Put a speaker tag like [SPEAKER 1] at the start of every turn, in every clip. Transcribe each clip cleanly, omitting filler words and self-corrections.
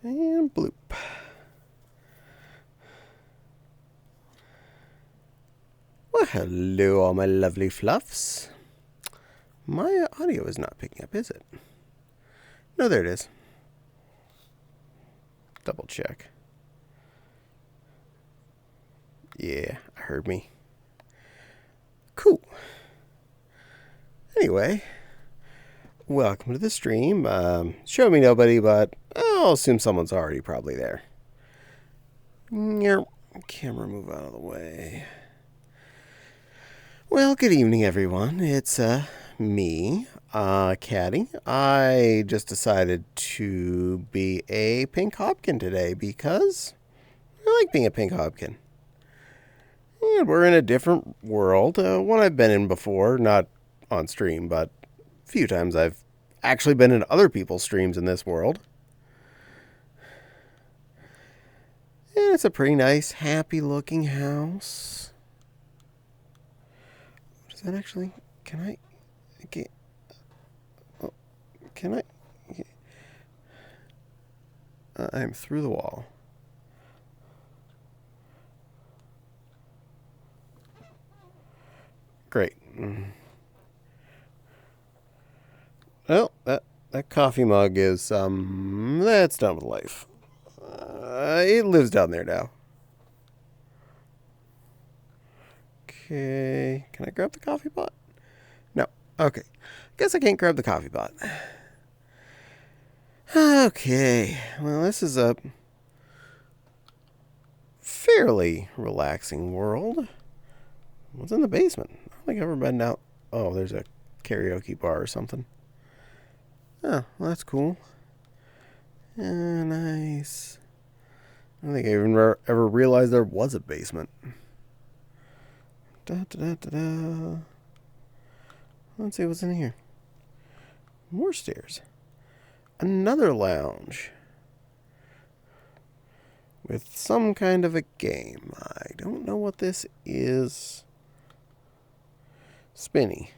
[SPEAKER 1] And bloop. Well, hello, all my lovely fluffs. My audio is not picking up, is it? No, there it is. Double check. Yeah, I heard me. Cool. Anyway, welcome to the stream. Show me nobody, but I'll assume someone's already probably there. Camera move out of the way. Well, good evening, everyone. It's me, Caddie. I just decided to be a pink hopkin today because I like being a pink hopkin. And we're in a different world, one I've been in before, not on stream, but a few times I've actually been in other people's streams in this world. And it's a pretty nice, happy-looking house. Is that actually... Can I... I'm through the wall. Great. Well, that coffee mug is, that's done with life. It lives down there now. Okay. Can I grab the coffee pot? No. Okay. Guess I can't grab the coffee pot. Okay. Well, this is a fairly relaxing world. What's in the basement? I don't think I've ever been out. Oh, there's a karaoke bar or something. Oh, well, that's cool. Nice. I don't think I even ever realized there was a basement. Let's see what's in here. More stairs. Another lounge. With some kind of a game. I don't know what this is. Spinny.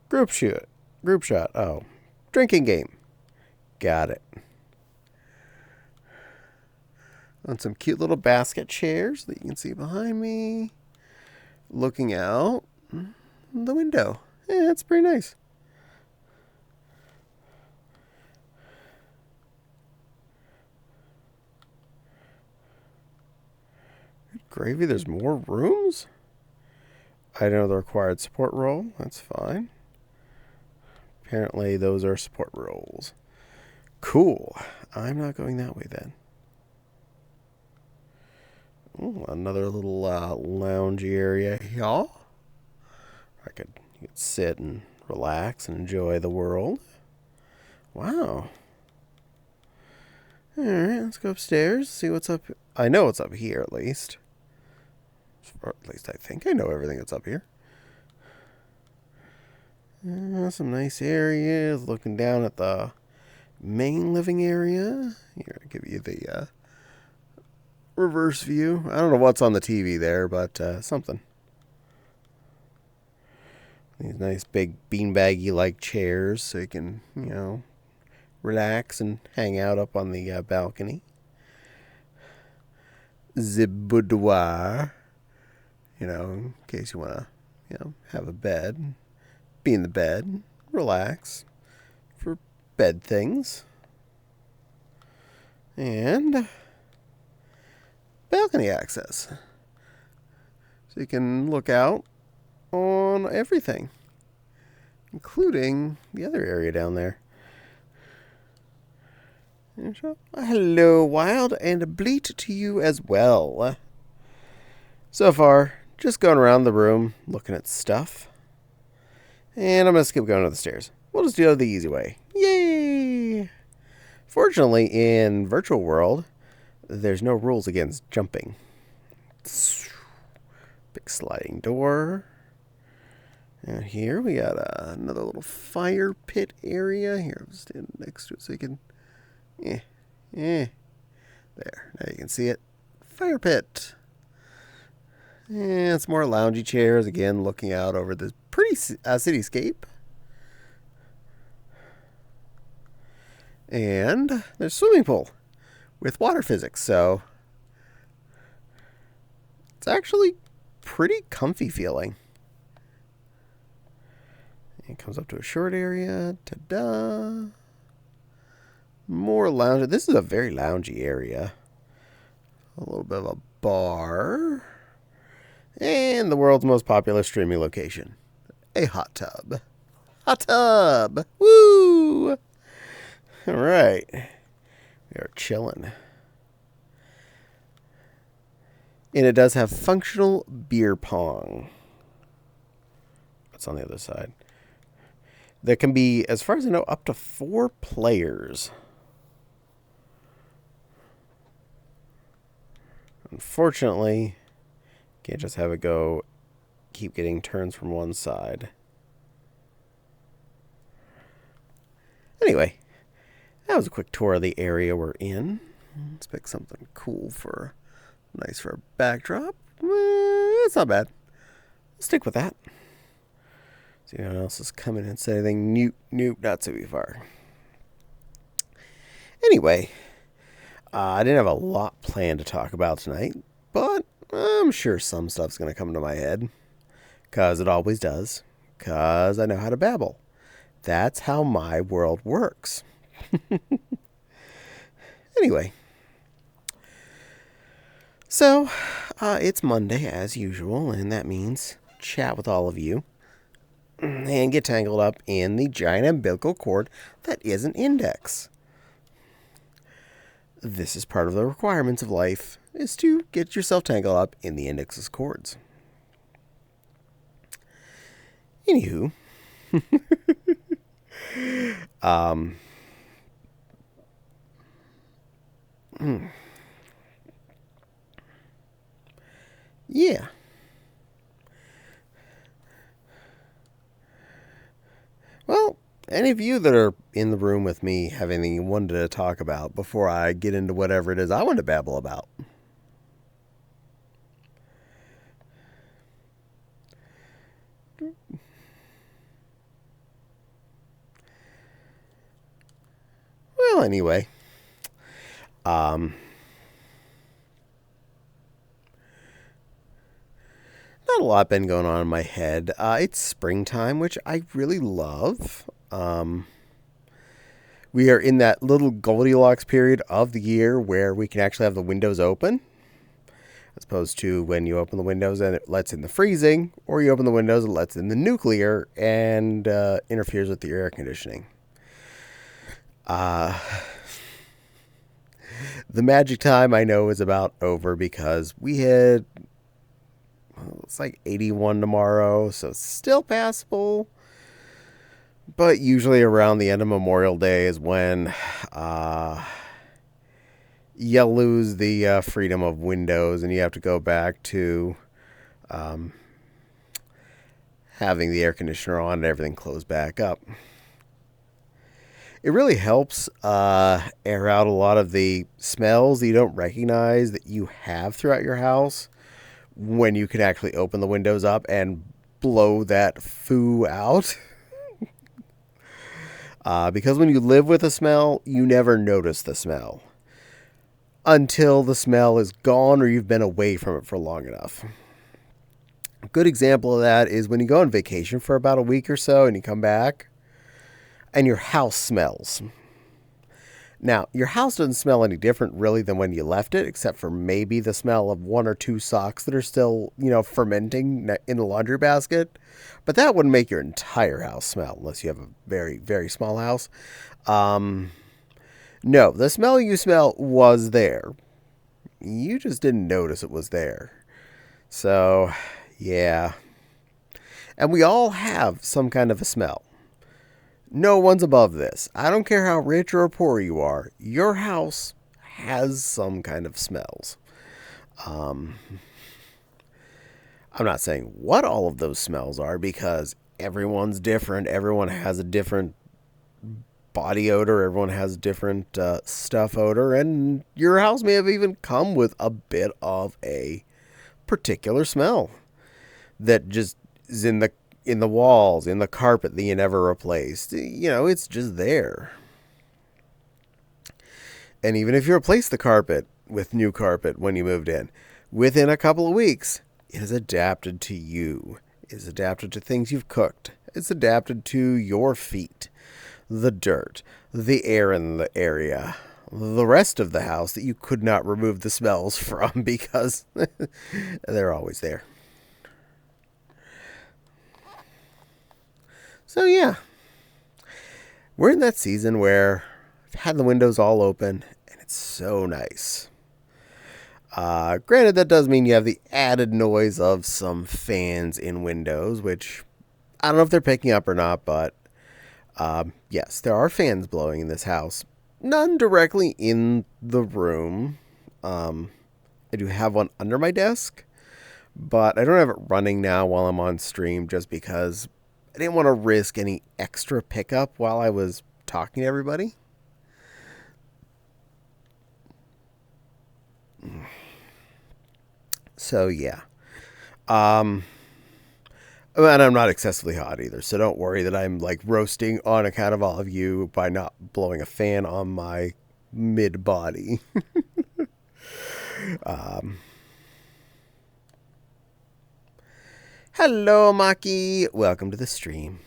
[SPEAKER 1] Group shot. Oh. Drinking game. Got it. On some cute little basket chairs that you can see behind me. Looking out the window. Yeah, it's pretty nice. Good gravy, there's more rooms? I know the required support role. That's fine. Apparently those are support roles. Cool. I'm not going that way then. Ooh, another little loungy area here. You could sit and relax and enjoy the world. Wow. Alright, let's go upstairs, see what's up. I know what's up here, at least. Or at least I think I know everything that's up here. Some nice areas. Looking down at the main living area. Here, I'll give you the reverse view. I don't know what's on the TV there, but something. These nice big beanbaggy-like chairs so you can, relax and hang out up on the balcony. The boudoir. In case you want to, have a bed. Be in the bed. Relax. For bed things. And balcony access. So you can look out on everything. Including the other area down there. Hello, Wild, and a bleat to you as well. So far, just going around the room, looking at stuff. And I'm going to skip going to the stairs. We'll just do it the easy way. Yay! Fortunately, in Virtual World, there's no rules against jumping. Big sliding door. And here we got another little fire pit area. Here, I'm standing next to it so you can... There, now you can see it. Fire pit. And it's more loungy chairs, again, looking out over this pretty cityscape. And there's a swimming pool with water physics, so it's actually pretty comfy feeling. It comes up to a short area. Ta-da! More lounge. This is a very loungy area. A little bit of a bar. And the world's most popular streaming location. A hot tub. Hot tub! Woo! Alright. We are chilling. And it does have functional beer pong. What's on the other side? There can be, as far as I know, up to 4 players. Unfortunately, can't just have it go, keep getting turns from one side. Anyway, that was a quick tour of the area we're in. Let's pick something cool nice for a backdrop. It's not bad. Stick with that. See if anyone else is coming and say anything. Nope, not so far. Anyway, I didn't have a lot planned to talk about tonight, but I'm sure some stuff's going to come to my head. Because it always does. Because I know how to babble. That's how my world works. Anyway. So, it's Monday as usual, and that means chat with all of you. And get tangled up in the giant umbilical cord that is an index. This is part of the requirements of life, is to get yourself tangled up in the index's cords. Anywho. Yeah. Well, any of you that are in the room with me have anything you wanted to talk about before I get into whatever it is I want to babble about? Well, anyway. Not a lot been going on in my head. It's springtime, which I really love. We are in that little Goldilocks period of the year where we can actually have the windows open. As opposed to when you open the windows and it lets in the freezing, or you open the windows and it lets in the nuclear and interferes with the air conditioning. The magic time I know is about over because we had, it's like 81 tomorrow, so it's still passable. But usually around the end of Memorial Day is when you lose the freedom of windows and you have to go back to having the air conditioner on and everything closed back up. It really helps air out a lot of the smells that you don't recognize that you have throughout your house when you can actually open the windows up and blow that foo out. Because when you live with a smell, you never notice the smell until the smell is gone or you've been away from it for long enough. A good example of that is when you go on vacation for about a week or so and you come back and your house smells. Now, your house doesn't smell any different really than when you left it, except for maybe the smell of 1 or 2 socks that are still, fermenting in the laundry basket. But that wouldn't make your entire house smell unless you have a very, very small house. No, the smell you smell was there. You just didn't notice it was there. So, yeah. And we all have some kind of a smell. No one's above this. I don't care how rich or poor you are. Your house has some kind of smells. I'm not saying what all of those smells are because everyone's different. Everyone has a different body odor. Everyone has different stuff odor. And your house may have even come with a bit of a particular smell that just is in the walls, in the carpet that you never replaced. It's just there. And even if you replace the carpet with new carpet when you moved in, within a couple of weeks, it is adapted to you. It is adapted to things you've cooked. It's adapted to your feet, the dirt, the air in the area, the rest of the house that you could not remove the smells from because they're always there. So yeah, we're in that season where I've had the windows all open and it's so nice. Granted, that does mean you have the added noise of some fans in windows, which I don't know if they're picking up or not, but yes, there are fans blowing in this house. None directly in the room. I do have one under my desk, but I don't have it running now while I'm on stream just because I didn't want to risk any extra pickup while I was talking to everybody. So yeah. And I'm not excessively hot either, so don't worry that I'm like roasting on account of all of you by not blowing a fan on my mid body. Hello, Maki. Welcome to the stream.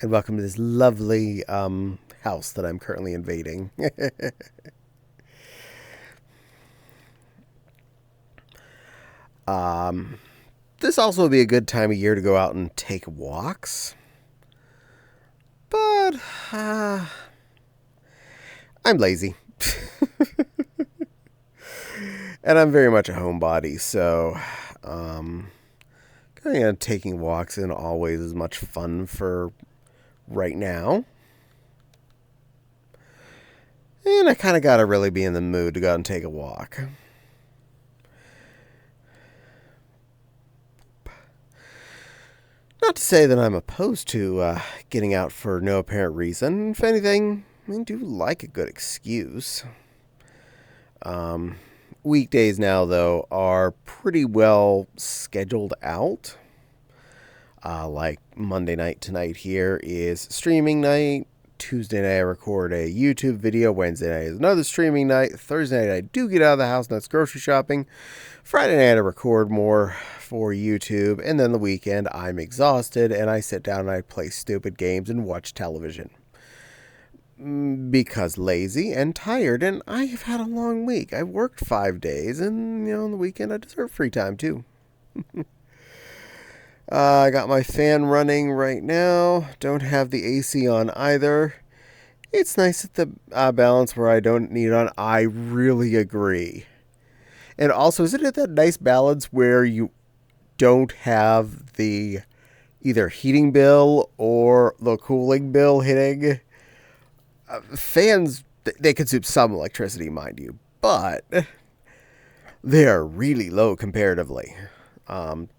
[SPEAKER 1] And welcome to this lovely house that I'm currently invading. This also would be a good time of year to go out and take walks. But I'm lazy. And I'm very much a homebody, so going out taking walks isn't always as much fun for right now. And I kind of got to really be in the mood to go out and take a walk. Not to say that I'm opposed to getting out for no apparent reason. If anything, I do like a good excuse. Weekdays now, though, are pretty well scheduled out. Like Monday night tonight here is streaming night. Tuesday night I record a YouTube video. Wednesday night is another streaming night. Thursday night I do get out of the house and that's grocery shopping. Friday night I record more for YouTube. And then the weekend I'm exhausted and I sit down and I play stupid games and watch television. Because lazy and tired, and I have had a long week. I've worked 5 days, and on the weekend I deserve free time too. I got my fan running right now. Don't have the AC on either. It's nice at the balance where I don't need it on. I really agree. And also, isn't it that nice balance where you don't have the either heating bill or the cooling bill hitting? Fans, they consume some electricity, mind you, but they're really low comparatively,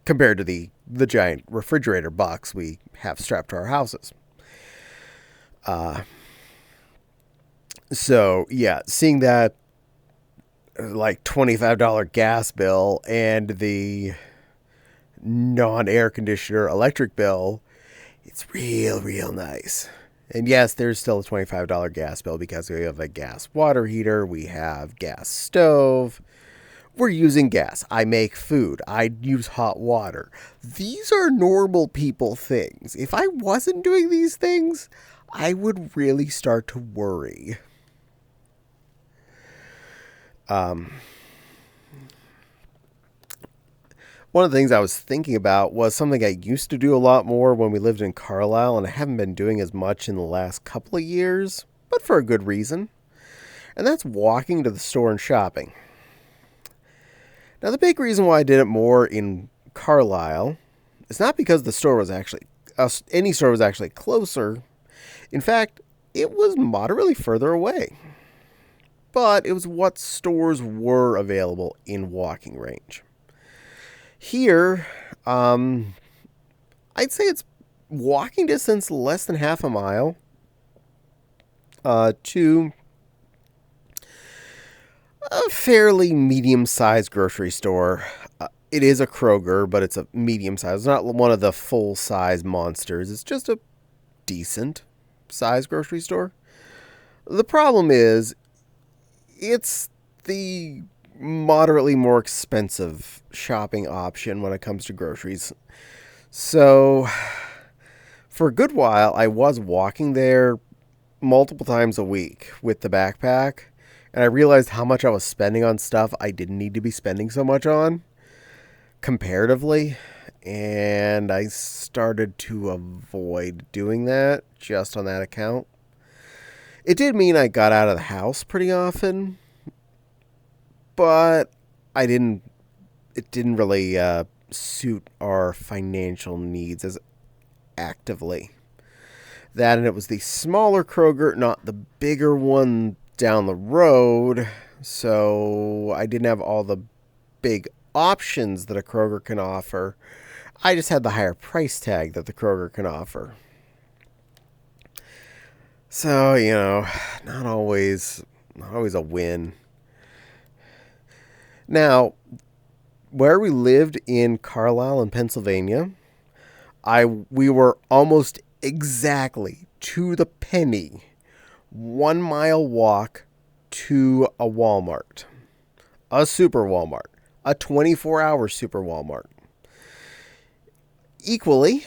[SPEAKER 1] compared to the giant refrigerator box we have strapped to our houses. So, yeah, seeing that like $25 gas bill and the non-air conditioner electric bill, it's real nice. And yes, there's still a $25 gas bill because we have a gas water heater, we have gas stove, we're using gas. I make food, I use hot water. These are normal people things. If I wasn't doing these things, I would really start to worry. One of the things I was thinking about was something I used to do a lot more when we lived in Carlisle, and I haven't been doing as much in the last couple of years, but for a good reason. And that's walking to the store and shopping. Now, the big reason why I did it more in Carlisle is not because the store was actually, any store was actually closer. In fact, it was moderately further away. But it was what stores were available in walking range. Here, I'd say it's walking distance less than half a mile to a fairly medium-sized grocery store. It is a Kroger, but it's a medium-sized. It's not one of the full-size monsters. It's just a decent-sized grocery store. The problem is it's the moderately more expensive shopping option when it comes to groceries. So, for a good while, I was walking there multiple times a week with the backpack, and I realized how much I was spending on stuff I didn't need to be spending so much on, comparatively, and I started to avoid doing that just on that account. It did mean I got out of the house pretty often, but it didn't really suit our financial needs as actively. That, and it was the smaller Kroger, not the bigger one down the road, so I didn't have all the big options that a Kroger can offer. I just had the higher price tag that the Kroger can offer. So, not always a win. Now, where we lived in Carlisle in Pennsylvania, we were almost exactly to the penny 1 mile walk to a Walmart, a super Walmart, a 24-hour super Walmart. Equally,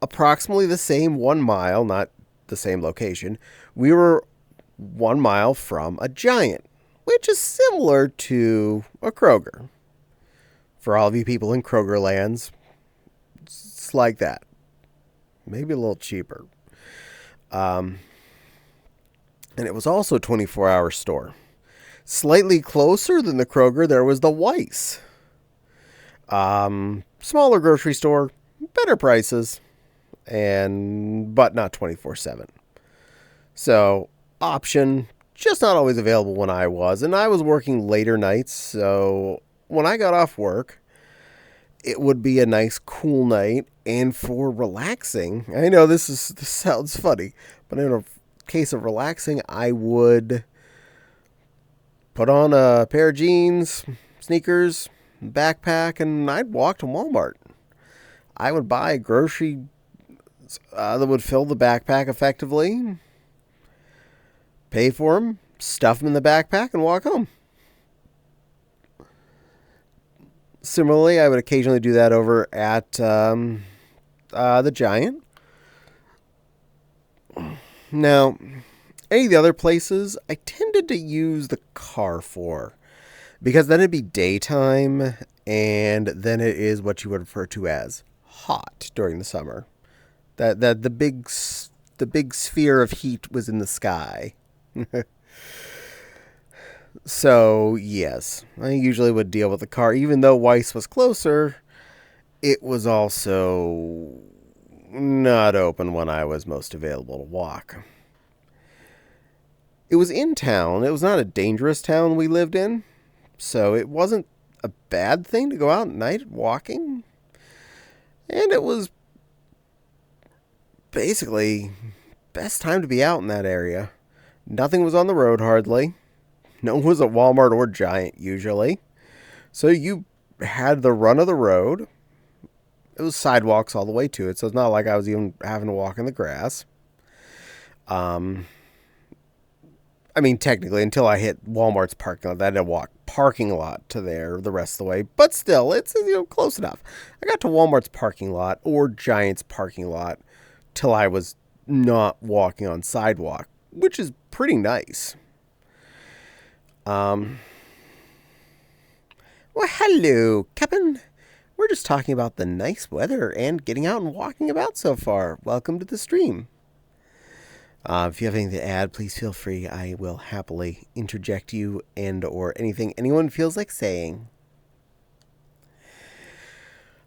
[SPEAKER 1] approximately the same 1 mile, not the same location, we were 1 mile from a Giant, which is similar to a Kroger. For all of you people in Kroger lands, it's like that. Maybe a little cheaper. And it was also a 24-hour store. Slightly closer than the Kroger, there was the Weis. Smaller grocery store, better prices, but not 24/7. So, option, just not always available when I was. And I was working later nights, so when I got off work, it would be a nice cool night, and for relaxing, I know this sounds funny, but in a case of relaxing, I would put on a pair of jeans, sneakers, backpack, and I'd walk to Walmart. I would buy grocery that would fill the backpack effectively, pay for them, stuff them in the backpack, and walk home. Similarly, I would occasionally do that over at the Giant. Now, any of the other places, I tended to use the car for, because then it'd be daytime, and then it is what you would refer to as hot during the summer. That the big sphere of heat was in the sky. So, yes, I usually would deal with the car. Even though Weis was closer, it was also not open when I was most available to walk. It was in town. It was not a dangerous town we lived in, so it wasn't a bad thing to go out at night walking. And it was basically best time to be out in that area. Nothing was on the road hardly. No one was at Walmart or Giant usually. So you had the run of the road. It was sidewalks all the way to it, so it's not like I was even having to walk in the grass. I mean, technically, until I hit Walmart's parking lot, I had to walk parking lot to there the rest of the way. But still, it's close enough. I got to Walmart's parking lot or Giant's parking lot till I was not walking on sidewalk, which is pretty nice. Well, hello, Captain. We're just talking about the nice weather and getting out and walking about so far. Welcome to the stream. If you have anything to add, please feel free. I will happily interject you and or anything anyone feels like saying.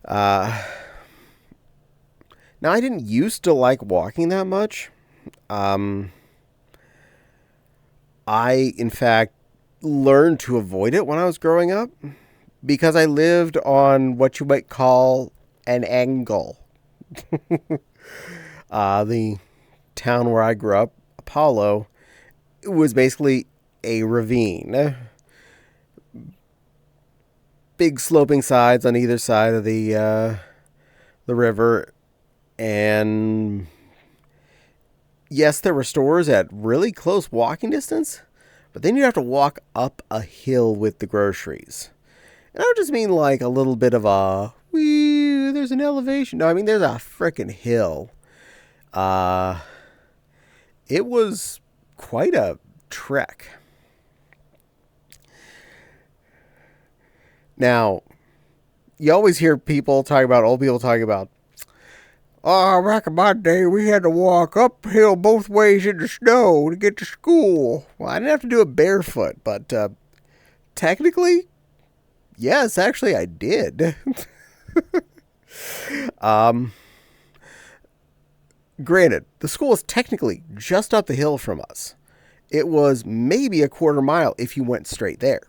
[SPEAKER 1] Now, I didn't used to like walking that much. I, in fact, learned to avoid it when I was growing up because I lived on what you might call an angle. The town where I grew up, Apollo, it was basically a ravine. Big sloping sides on either side of the river, and yes, there were stores at really close walking distance, But then you have to walk up a hill with the groceries. And I don't just mean like a little bit of a, wee, there's an elevation. No, I mean there's a frickin' hill. It was quite a trek. Now, you always hear old people talking about, oh, back in my day, we had to walk uphill both ways in the snow to get to school. Well, I didn't have to do it barefoot, but technically, yes, actually I did. Granted, the school is technically just up the hill from us. It was maybe a quarter mile if you went straight there.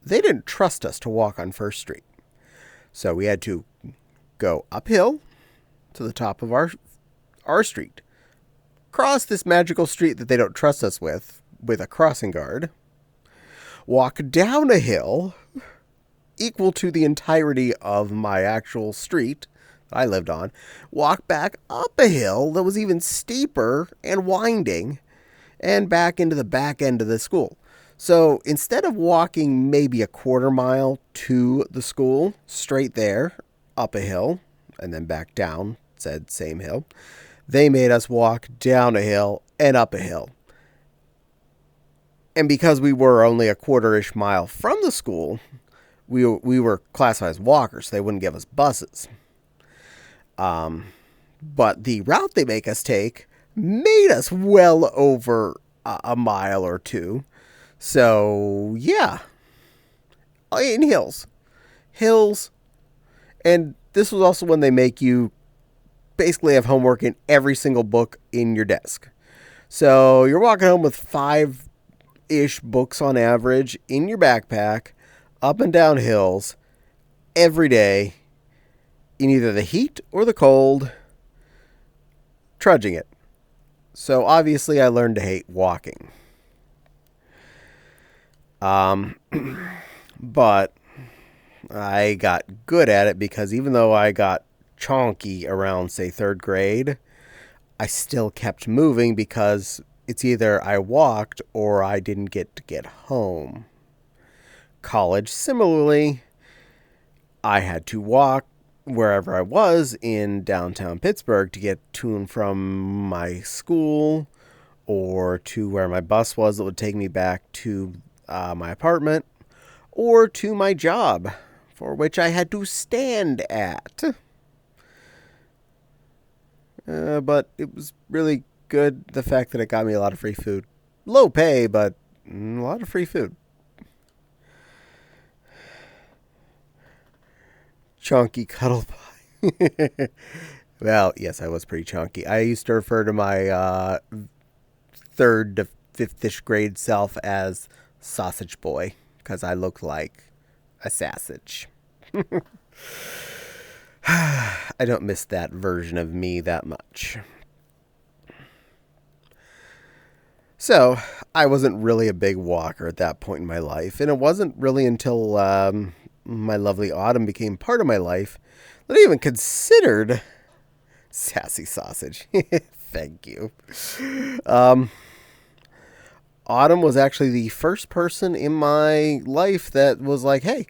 [SPEAKER 1] They didn't trust us to walk on First Street. So we had to go uphill to the top of our street, cross this magical street that they don't trust us with a crossing guard, walk down a hill equal to the entirety of my actual street that I lived on, walk back up a hill that was even steeper and winding, and back into the back end of the school. So instead of walking maybe a quarter mile to the school, straight there, up a hill, and then back down, said same hill, they made us walk down a hill and up a hill. And because we were only a quarter-ish mile from the school, we were classified as walkers, so they wouldn't give us buses. But the route they make us take made us well over a mile or two. So, yeah. In hills. And this was also when they make you basically have homework in every single book in your desk. So, you're walking home with 5-ish books on average in your backpack, up and down hills, every day, in either the heat or the cold, trudging it. So, obviously, I learned to hate walking. But I got good at it because even though I got chonky around, say, 3rd grade, I still kept moving because it's either I walked or I didn't get home. College, similarly, I had to walk wherever I was in downtown Pittsburgh to get to and from my school or to where my bus was that would take me back to my apartment, or to my job, for which I had to stand at. But it was really good, the fact that it got me a lot of free food. Low pay, but a lot of free food. Chunky cuddle pie. Well, yes, I was pretty chunky. I used to refer to my 3rd to 5th-ish grade self as Sausage Boy, because I looked like a sausage. I don't miss that version of me that much. So, I wasn't really a big walker at that point in my life, and it wasn't really until my lovely Autumn became part of my life that I even considered sassy sausage. Thank you. Autumn was actually the first person in my life that was like, hey,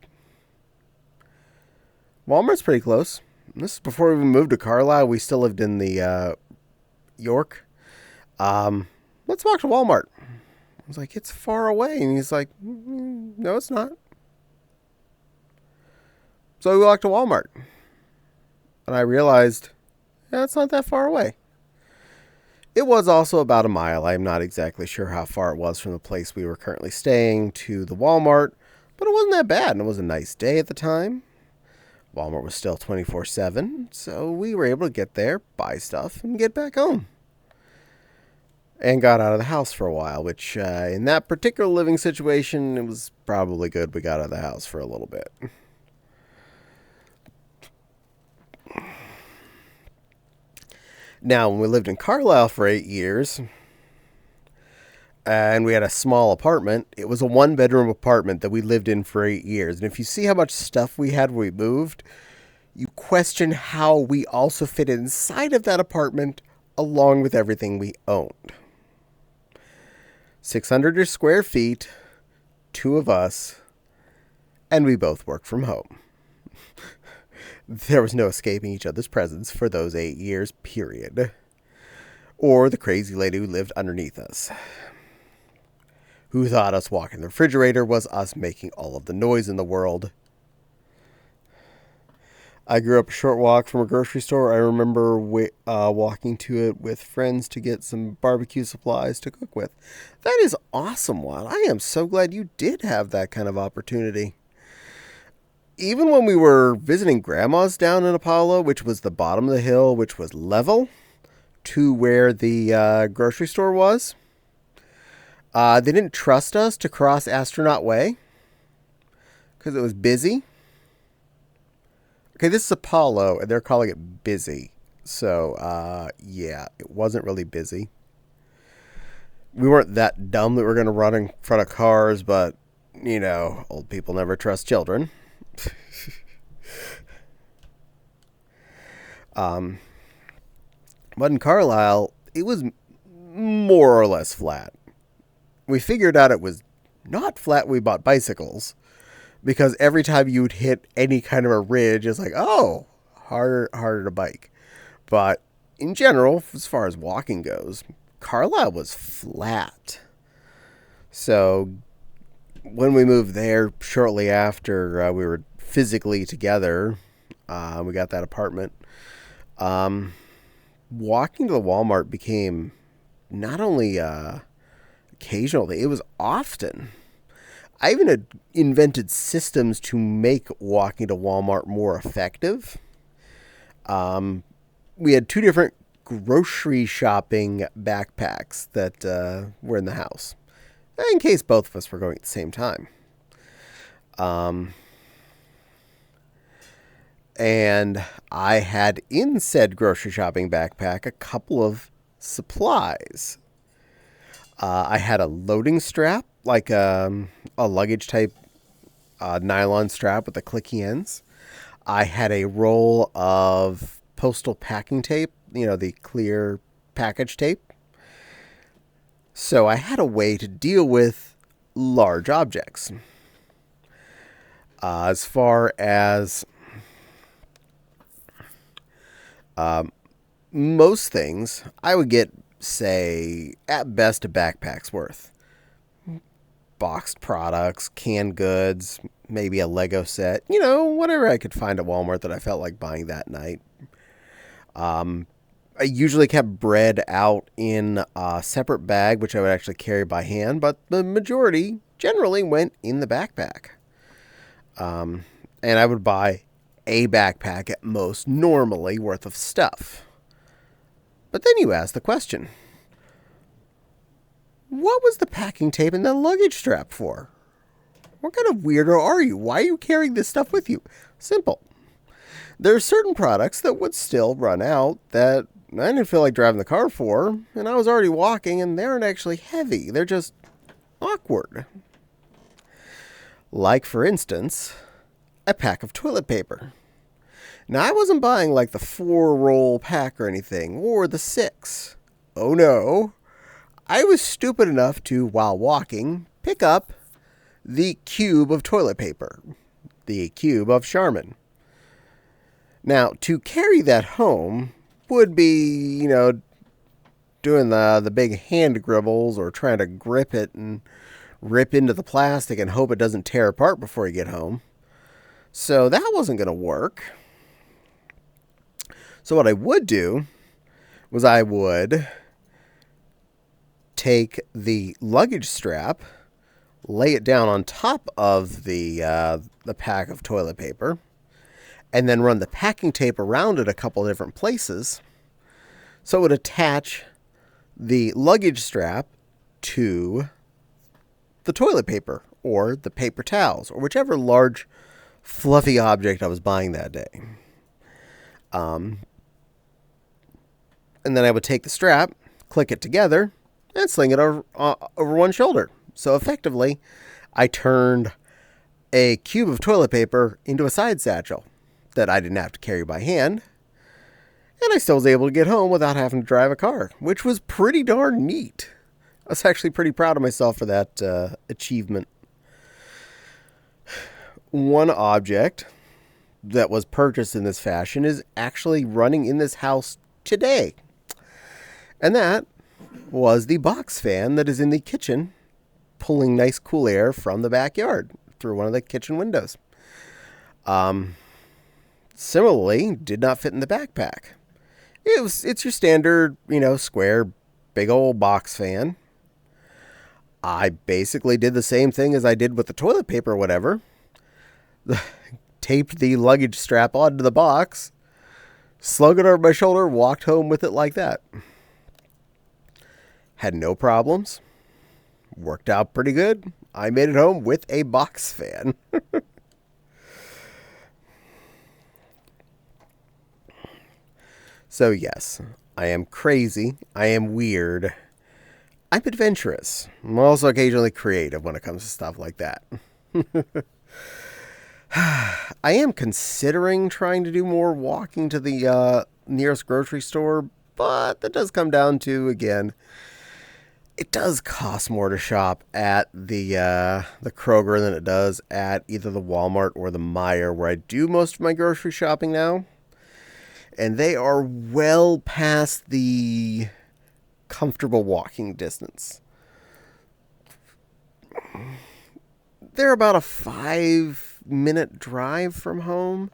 [SPEAKER 1] Walmart's pretty close. This is before we moved to Carlisle. We still lived in the York. Let's walk to Walmart. I was like, it's far away. And he's like, no, it's not. So we walked to Walmart. And I realized, yeah, it's not that far away. It was also about a mile. I'm not exactly sure how far it was from the place we were currently staying to the Walmart, but it wasn't that bad, and it was a nice day at the time. Walmart was still 24/7, so we were able to get there, buy stuff, and get back home. And got out of the house for a while, which in that particular living situation, it was probably good we got out of the house for a little bit. Now, when we lived in Carlisle for 8 years, and we had a small apartment, it was a 1-bedroom apartment that we lived in for 8 years. And if you see how much stuff we had when we moved, you question how we also fit inside of that apartment along with everything we owned. 600 square feet, two of us, and we both work from home. There was no escaping each other's presence for those 8 years, period. Or the crazy lady who lived underneath us, who thought us walking the refrigerator was us making all of the noise in the world. I grew up a short walk from a grocery store. I remember walking to it with friends to get some barbecue supplies to cook with. That is awesome, Juan. I am so glad you did have that kind of opportunity. Even when we were visiting grandma's down in Apollo, which was the bottom of the hill, which was level to where the grocery store was, they didn't trust us to cross Astronaut Way because it was busy. Okay, this is Apollo, and they're calling it busy. So, yeah, it wasn't really busy. We weren't that dumb that we're going to run in front of cars, but, you know, old people never trust children. But in Carlisle, it was more or less flat. We figured out it was not flat when we bought bicycles, because every time you'd hit any kind of a ridge, it's like, oh, harder to bike. But in general, as far as walking goes, Carlisle was flat. So when we moved there, shortly after we were physically together, we got that apartment. Walking to the Walmart became not only occasional, it was often. I even had invented systems to make walking to Walmart more effective. We had two different grocery shopping backpacks that were in the house, in case both of us were going at the same time. And I had in said grocery shopping backpack a couple of supplies. I had a loading strap, like a luggage type nylon strap with the clicky ends. I had a roll of postal packing tape, you know, the clear package tape. So I had a way to deal with large objects. As far as most things, I would get, say, at best a backpack's worth. Boxed products, canned goods, maybe a Lego set, you know, whatever I could find at Walmart that I felt like buying that night. I usually kept bread out in a separate bag, which I would actually carry by hand, but the majority generally went in the backpack. And I would buy a backpack at most, normally, worth of stuff. But then you ask the question, what was the packing tape and the luggage strap for? What kind of weirdo are you? Why are you carrying this stuff with you? Simple. There are certain products that would still run out that I didn't feel like driving the car for, and I was already walking, and they aren't actually heavy. They're just awkward. Like, for instance, a pack of toilet paper. Now, I wasn't buying like the 4-roll pack or anything, or the 6. Oh no. I was stupid enough to, while walking, pick up the cube of toilet paper. The cube of Charmin. Now, to carry that home would be, you know, doing the big hand gribbles or trying to grip it and rip into the plastic and hope it doesn't tear apart before you get home. So that wasn't going to work. So what I would do was I would take the luggage strap, lay it down on top of the pack of toilet paper, and then run the packing tape around it a couple of different places so it would attach the luggage strap to the toilet paper or the paper towels or whichever large fluffy object I was buying that day. And then I would take the strap, click it together, and sling it over one shoulder. So effectively, I turned a cube of toilet paper into a side satchel that I didn't have to carry by hand. And I still was able to get home without having to drive a car, which was pretty darn neat. I was actually pretty proud of myself for that achievement. One object that was purchased in this fashion is actually running in this house today. And that was the box fan that is in the kitchen, pulling nice cool air from the backyard through one of the kitchen windows. Similarly, did not fit in the backpack. It's your standard, square, big old box fan. I basically did the same thing as I did with the toilet paper or whatever. Taped the luggage strap onto the box, slung it over my shoulder, walked home with it like that. Had no problems. Worked out pretty good. I made it home with a box fan. So yes, I am crazy. I am weird. I'm adventurous. I'm also occasionally creative when it comes to stuff like that. I am considering trying to do more walking to the nearest grocery store, but that does come down to, again, it does cost more to shop at the Kroger than it does at either the Walmart or the Meijer, where I do most of my grocery shopping now. And they are well past the comfortable walking distance. They're about a 5-minute drive from home.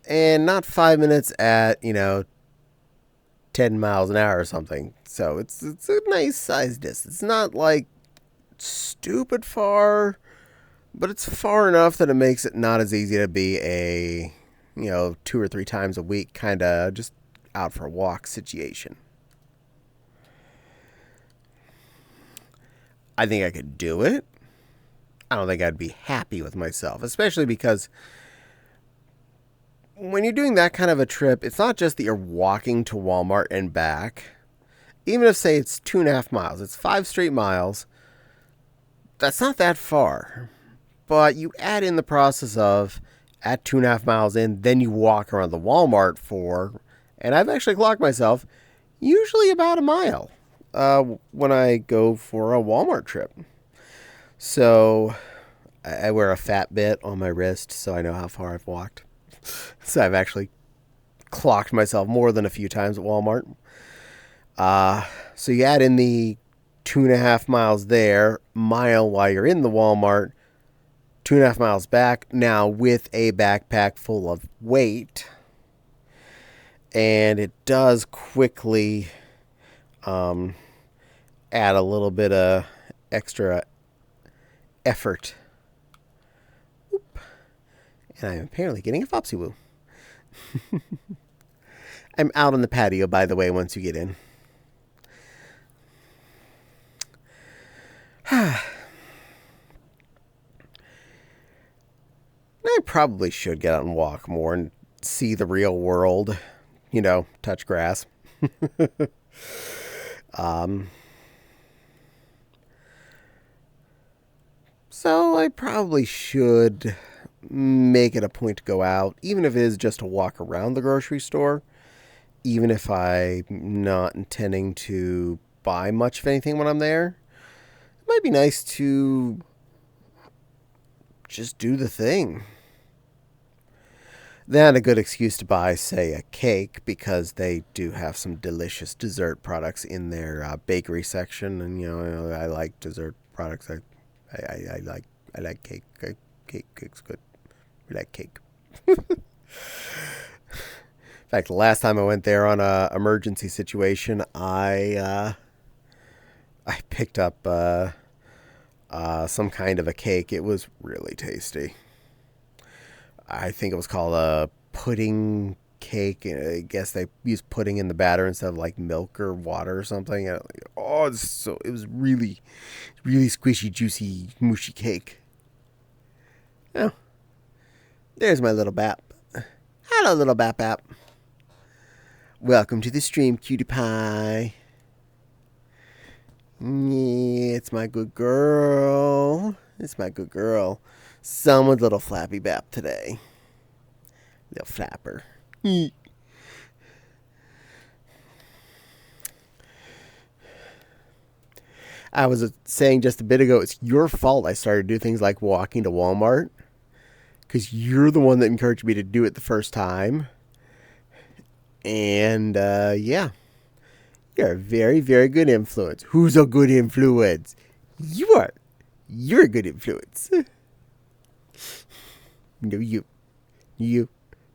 [SPEAKER 1] And not 5 minutes at, 10 miles an hour or something. So it's a nice size distance. It's not like stupid far, but it's far enough that it makes it not as easy to be a 2 or 3 times a week kind of just out for a walk situation. I think I could do it. I don't think I'd be happy with myself, especially because when you're doing that kind of a trip, it's not just that you're walking to Walmart and back. Even if, say, it's 2.5 miles, it's 5 straight miles. That's not that far. But you add in the process of, at 2.5 miles in, then you walk around the Walmart for, and I've actually clocked myself, usually about a mile when I go for a Walmart trip. So I wear a fat bit on my wrist so I know how far I've walked. So I've actually clocked myself more than a few times at Walmart. So you add in the 2.5 miles there, mile while you're in the Walmart, 2.5 miles back, now with a backpack full of weight. And it does quickly add a little bit of extra effort. Oop. And I'm apparently getting a Fopsy Woo. I'm out on the patio, by the way, once you get in. I probably should get out and walk more and see the real world. Touch grass. So I probably should make it a point to go out, even if it is just to walk around the grocery store, even if I'm not intending to buy much of anything when I'm there. It might be nice to just do the thing. Then a good excuse to buy, say, a cake, because they do have some delicious dessert products in their bakery section, and I like dessert products. I like cake. Cake's good. We like cake. In fact, the last time I went there on a emergency situation, I picked up some kind of a cake. It was really tasty. I think it was called a pudding cake. I guess they used pudding in the batter instead of like milk or water or something. It was really, really squishy, juicy, mushy cake. Oh, there's my little Bap. Hello, little Bap Bap. Welcome to the stream, cutie pie. Yeah, it's my good girl. Someone's little flappy Bap today. Little flapper. I was saying just a bit ago, it's your fault I started to do things like walking to Walmart because you're the one that encouraged me to do it the first time. And yeah, you're a very, very good influence. Who's a good influence? You are. You're a good influence. No, you. You.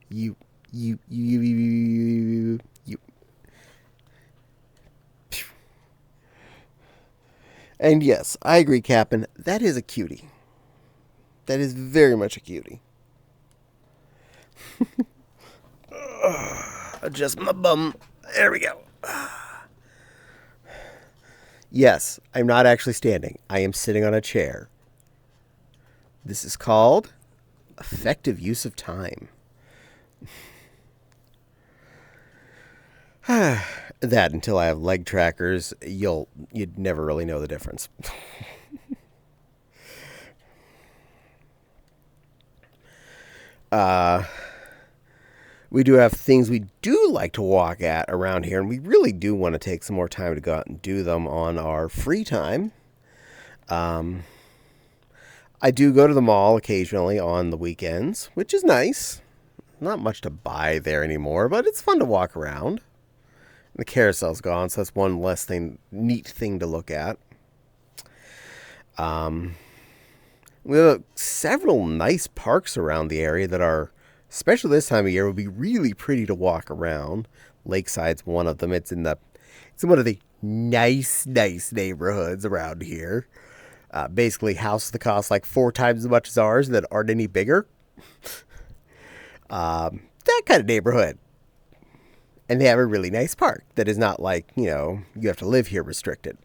[SPEAKER 1] You. You. And yes, I agree, Captain. That is a cutie. That is very much a cutie. Adjust my bum. There we go. Yes, I'm not actually standing. I am sitting on a chair. This is called effective use of time. That until I have leg trackers, you'd never really know the difference. We do have things we do like to walk at around here, and we really do want to take some more time to go out and do them on our free time. I do go to the mall occasionally on the weekends, which is nice. Not much to buy there anymore, but it's fun to walk around. The carousel's gone, so that's one less neat thing to look at. We have several nice parks around the area that are, especially this time of year, would be really pretty to walk around. Lakeside's one of them. It's in one of the nice neighborhoods around here. Basically, houses that cost like 4 times as much as ours that aren't any bigger. That kind of neighborhood. And they have a really nice park that is not like, you have to live here restricted.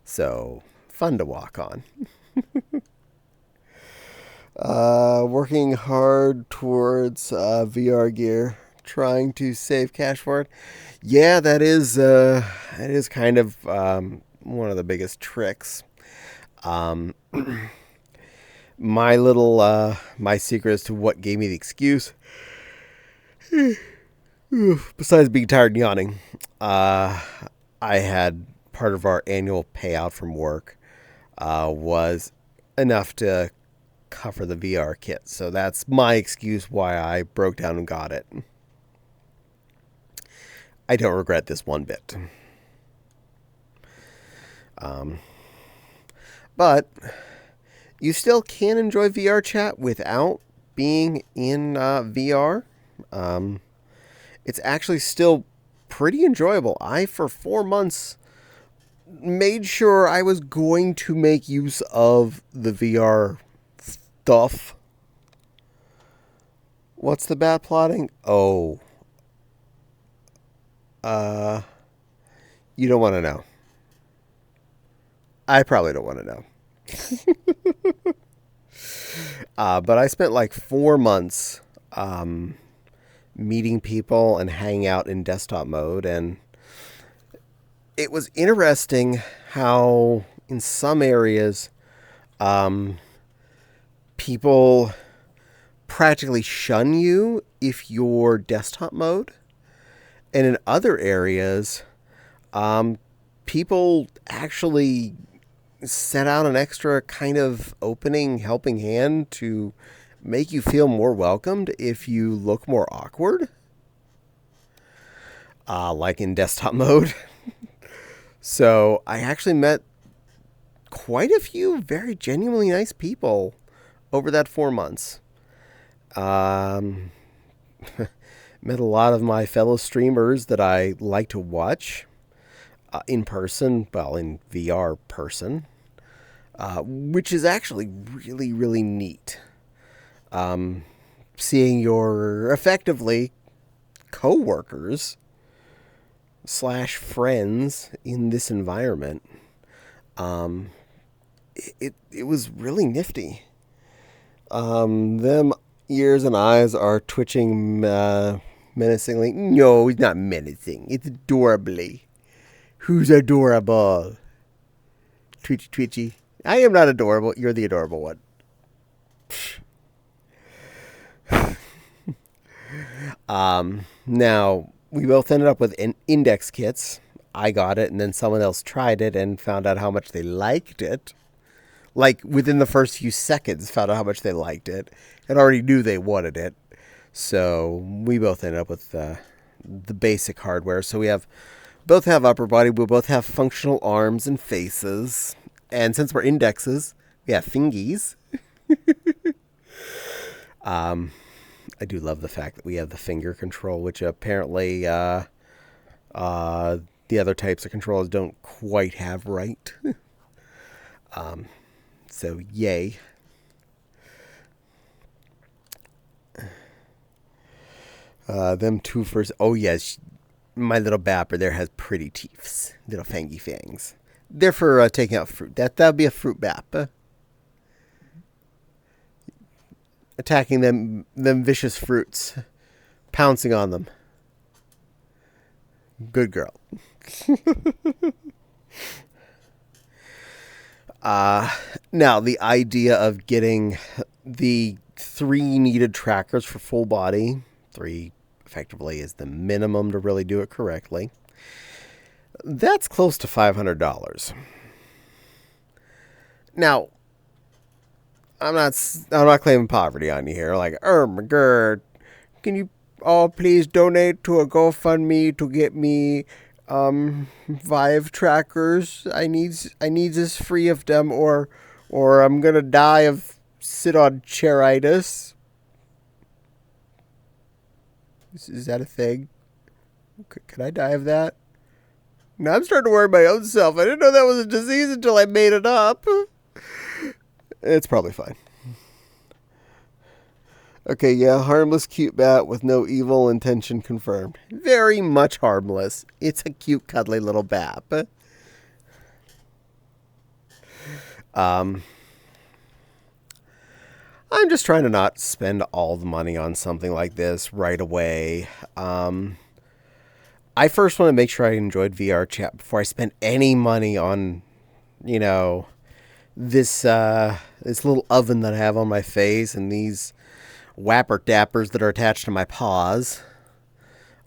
[SPEAKER 1] So, fun to walk on. Working hard towards VR gear, trying to save cash for it. Yeah, that is kind of one of the biggest tricks. My secret as to what gave me the excuse, besides being tired and yawning, I had part of our annual payout from work was enough to cover the VR kit. So that's my excuse why I broke down and got it. I don't regret this one bit. But you still can enjoy VR chat without being in VR. It's actually still pretty enjoyable. I, for 4 months, made sure I was going to make use of the VR stuff. What's the bat plotting? Oh. You don't want to know. I probably don't want to know. But I spent like 4 months meeting people and hanging out in desktop mode, and it was interesting how in some areas people practically shun you if you're desktop mode, and in other areas people actually set out an extra kind of opening helping hand to make you feel more welcomed if you look more awkward, like in desktop mode. So I actually met quite a few very genuinely nice people over that 4 months. Met a lot of my fellow streamers that I like to watch in person, well, in VR person, which is actually really, really neat. Seeing your effectively co-workers / friends in this environment, it was really nifty. Them ears and eyes are twitching menacingly. No, it's not menacing. It's adorably. Who's adorable? Twitchy, twitchy. I am not adorable. You're the adorable one. Now, we both ended up with index kits. I got it and then someone else tried it and found out how much they liked it. Like within the first few seconds, found out how much they liked it and already knew they wanted it. So we both ended up with the basic hardware. So we both have upper body. We both have functional arms and faces. And since we're indexes, we have fingies. I do love the fact that we have the finger control, which apparently the other types of controllers don't quite have right. So yay. Them two first. Oh yes, my little bapper there has pretty teeths, little fangy fangs. They're for taking out fruit. That would be a fruit bap. Attacking them vicious fruits, pouncing on them. Good girl. Now the idea of getting the 3 needed trackers for full body, 3 effectively is the minimum to really do it correctly. That's close to $500. Now, I'm not claiming poverty on you here. Like, my God, can you all please donate to a GoFundMe to get me Vive trackers? I need this free of them, or I'm gonna die of sit-on chairitis. Is that a thing? Could I die of that? Now I'm starting to worry my own self. I didn't know that was a disease until I made it up. It's probably fine. Okay, yeah, harmless cute bat with no evil intention confirmed. Very much harmless. It's a cute, cuddly little bap. I'm just trying to not spend all the money on something like this right away. I first want to make sure I enjoyed VR chat before I spend any money on, this little oven that I have on my face and these whapper dappers that are attached to my paws.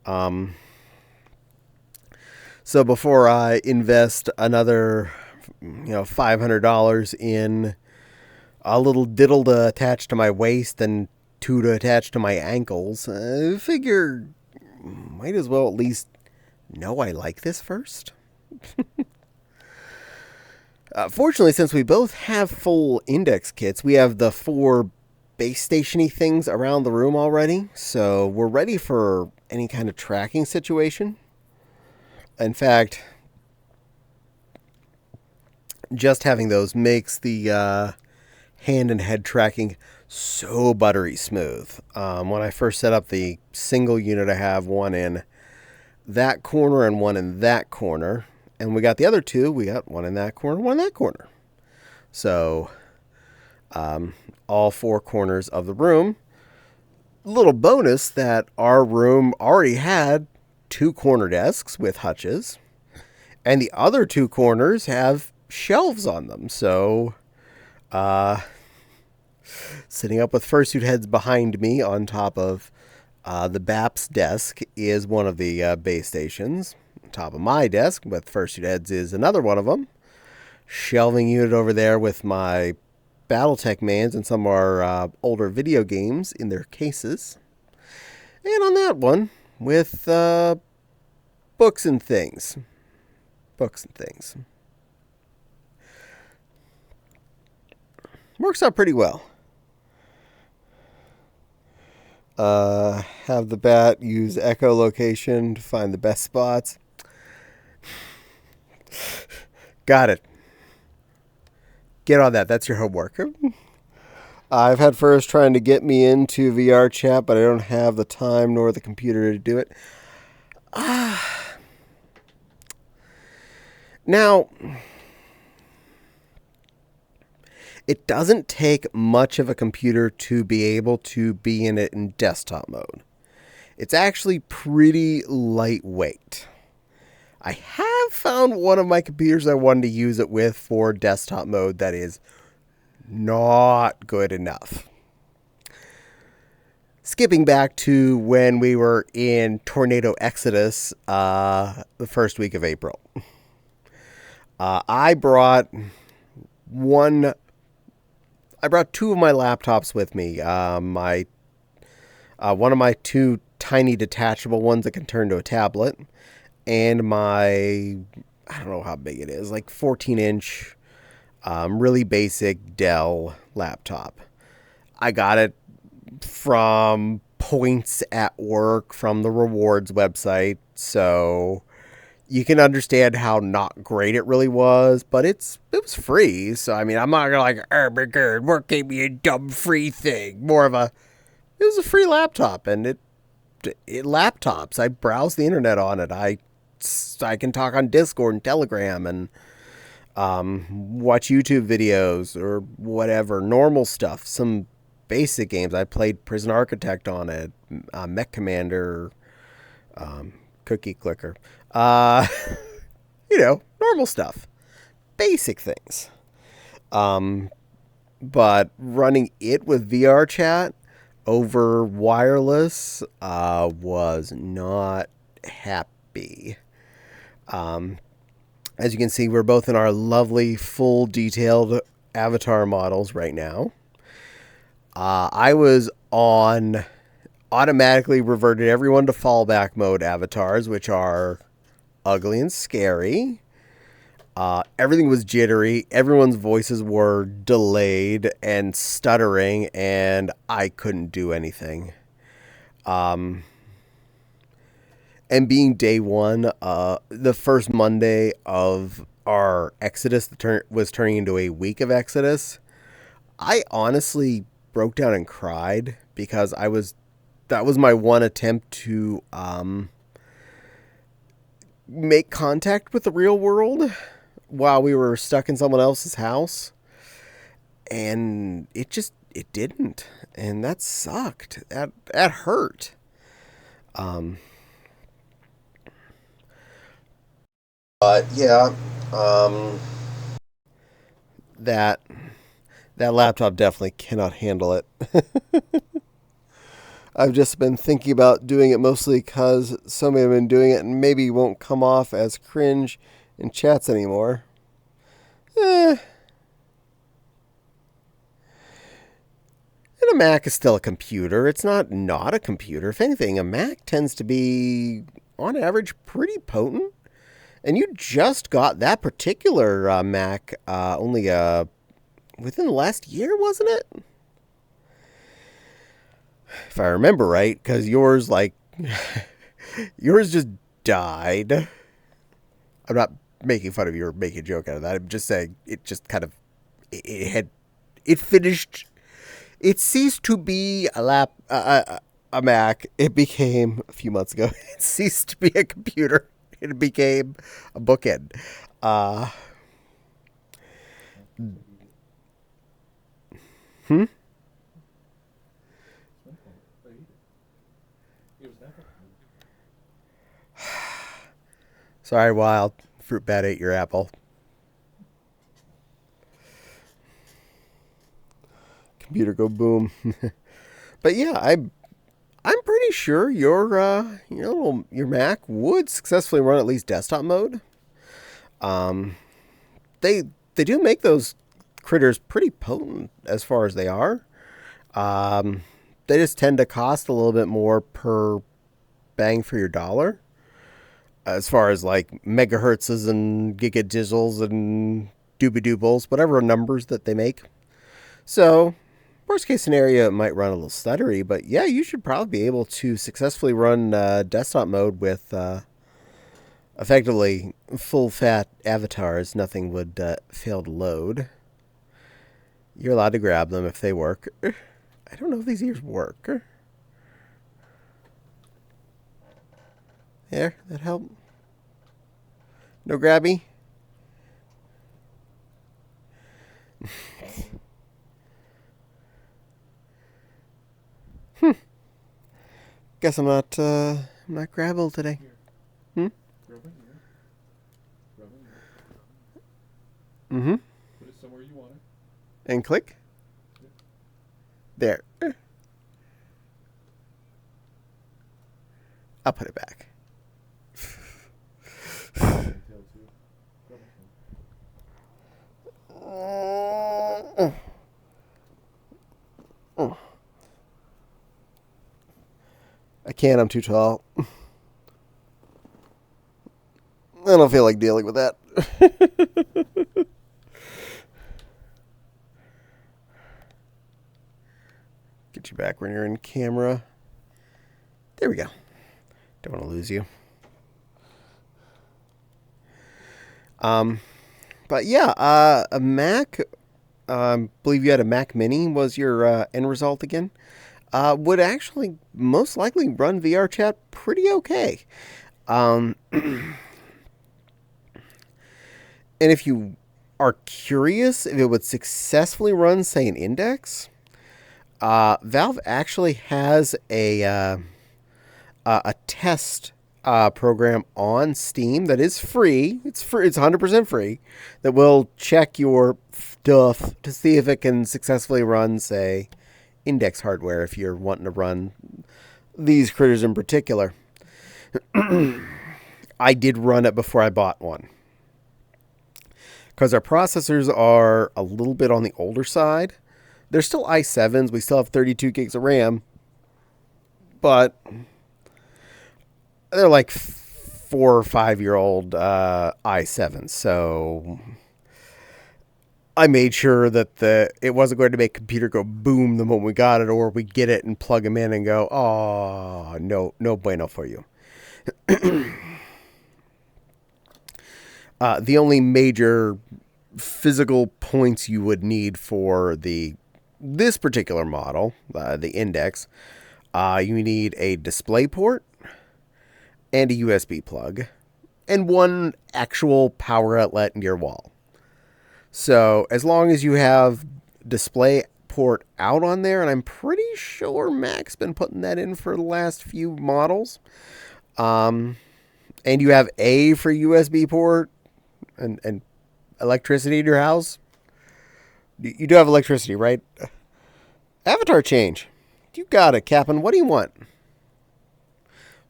[SPEAKER 1] So before I invest another, $500 in a little diddle to attach to my waist and 2 to attach to my ankles, I figure might as well at least know I like this first. Fortunately, since we both have full index kits, we have the 4 base station-y things around the room already, so we're ready for any kind of tracking situation. In fact, just having those makes the hand and head tracking so buttery smooth. When I first set up the single unit, I have one in that corner and one in that corner. And we got the other 2. We got one in that corner, one in that corner. So, all 4 corners of the room. Little bonus that our room already had 2 corner desks with hutches. And the other 2 corners have shelves on them. So, sitting up with fursuit heads behind me on top of the BAPS desk is one of the base stations. On top of my desk with fursuit heads is another one of them. Shelving unit over there with my Battletech mans and some of our older video games in their cases. And on that one with books and things. Works out pretty well. Have the bat use echolocation to find the best spots. Got it. Get on that. That's your homework. I've had first trying to get me into VR chat, but I don't have the time nor the computer to do it. Now, it doesn't take much of a computer to be able to be in it in desktop mode. It's actually pretty lightweight. I have found one of my computers I wanted to use it with for desktop mode that is not good enough. skipping back to when we were in Tornado Exodus the first week of April. I brought one. I brought two of my laptops with me. One of my two tiny detachable ones that can turn to a tablet, and my, I don't know how big it is, like 14-inch, really basic Dell laptop. I got it from points at work from the rewards website, so you can understand how not great it really was, but it was free. So I mean, I'm not gonna like, oh my god, work gave me a dumb free thing. More of a, it was a free laptop, and it laptops. I browse the internet on it. I can talk on Discord and Telegram and watch YouTube videos or whatever normal stuff. Some basic games. I played Prison Architect on it, Mech Commander, Cookie Clicker. Normal stuff, basic things. But running it with VR chat over wireless was not happy. As you can see, we're both in our lovely, full, detailed avatar models right now. I was on automatically reverted everyone to fallback mode avatars, which are ugly and scary. Everything was jittery. Everyone's voices were delayed and stuttering, and I couldn't do anything. And being day one, the first Monday of our Exodus was turning into a week of Exodus, I honestly broke down and cried because that was my one attempt to make contact with the real world while we were stuck in someone else's house, and it didn't, and that sucked. That hurt. But yeah, that laptop definitely cannot handle it. I've just been thinking about doing it mostly because somebody have been doing it and maybe won't come off as cringe in chats anymore. And a Mac is still a computer. It's not a computer. If anything, a Mac tends to be, on average, pretty potent. And you just got that particular Mac only within the last year, wasn't it? If I remember right, because yours just died. I'm not making fun of you or making a joke out of that. I'm just saying it just kind of it finished. It ceased to be a Mac. It became a few months ago. It ceased to be a computer. It became a bookend. Sorry, Wild. Fruit bat ate your apple. Computer go boom. But yeah, I'm pretty sure your Mac would successfully run at least desktop mode. They do make those critters pretty potent as far as they are. They just tend to cost a little bit more per bang for your dollar. As far as like megahertzes and gigadizzles and doobie-doobles, whatever numbers that they make. So, worst case scenario, it might run a little stuttery, but yeah, you should probably be able to successfully run desktop mode with effectively full-fat avatars. Nothing would fail to load. You're allowed to grab them if they work. I don't know if these ears work. There, that help? No grabby? Guess I'm not grabbable today. Mm-hmm. Put it somewhere you want it. And click? There. I'll put it back. I can't, I'm too tall. I don't feel like dealing with that. Get you back when you're in camera. There we go. Don't want to lose you. But yeah, a Mac, believe you had a Mac Mini was your end result again, would actually most likely run VR chat pretty okay. And if you are curious if it would successfully run, say, an Index, Valve actually has a test program on Steam that is free. It's free. It's 100% free. That will check your stuff to see if it can successfully run, say, Index hardware. If you're wanting to run these critters in particular, I did run it before I bought one because our processors are a little bit on the older side. They're still i7s. We still have 32 gigs of RAM, but they're like 4 or 5 year old i7s. So I made sure that it wasn't going to make computer go boom the moment we got it, or we get it and plug them in and go, oh, no bueno for you. The only major physical points you would need for this particular model, the Index, you need a display port and a USB plug and one actual power outlet near wall. So as long as you have display port out on there, and I'm pretty sure Mac's been putting that in for the last few models, and you have A for USB port and electricity in your house. You do have electricity, right? Avatar change. You got it, Captain. What do you want?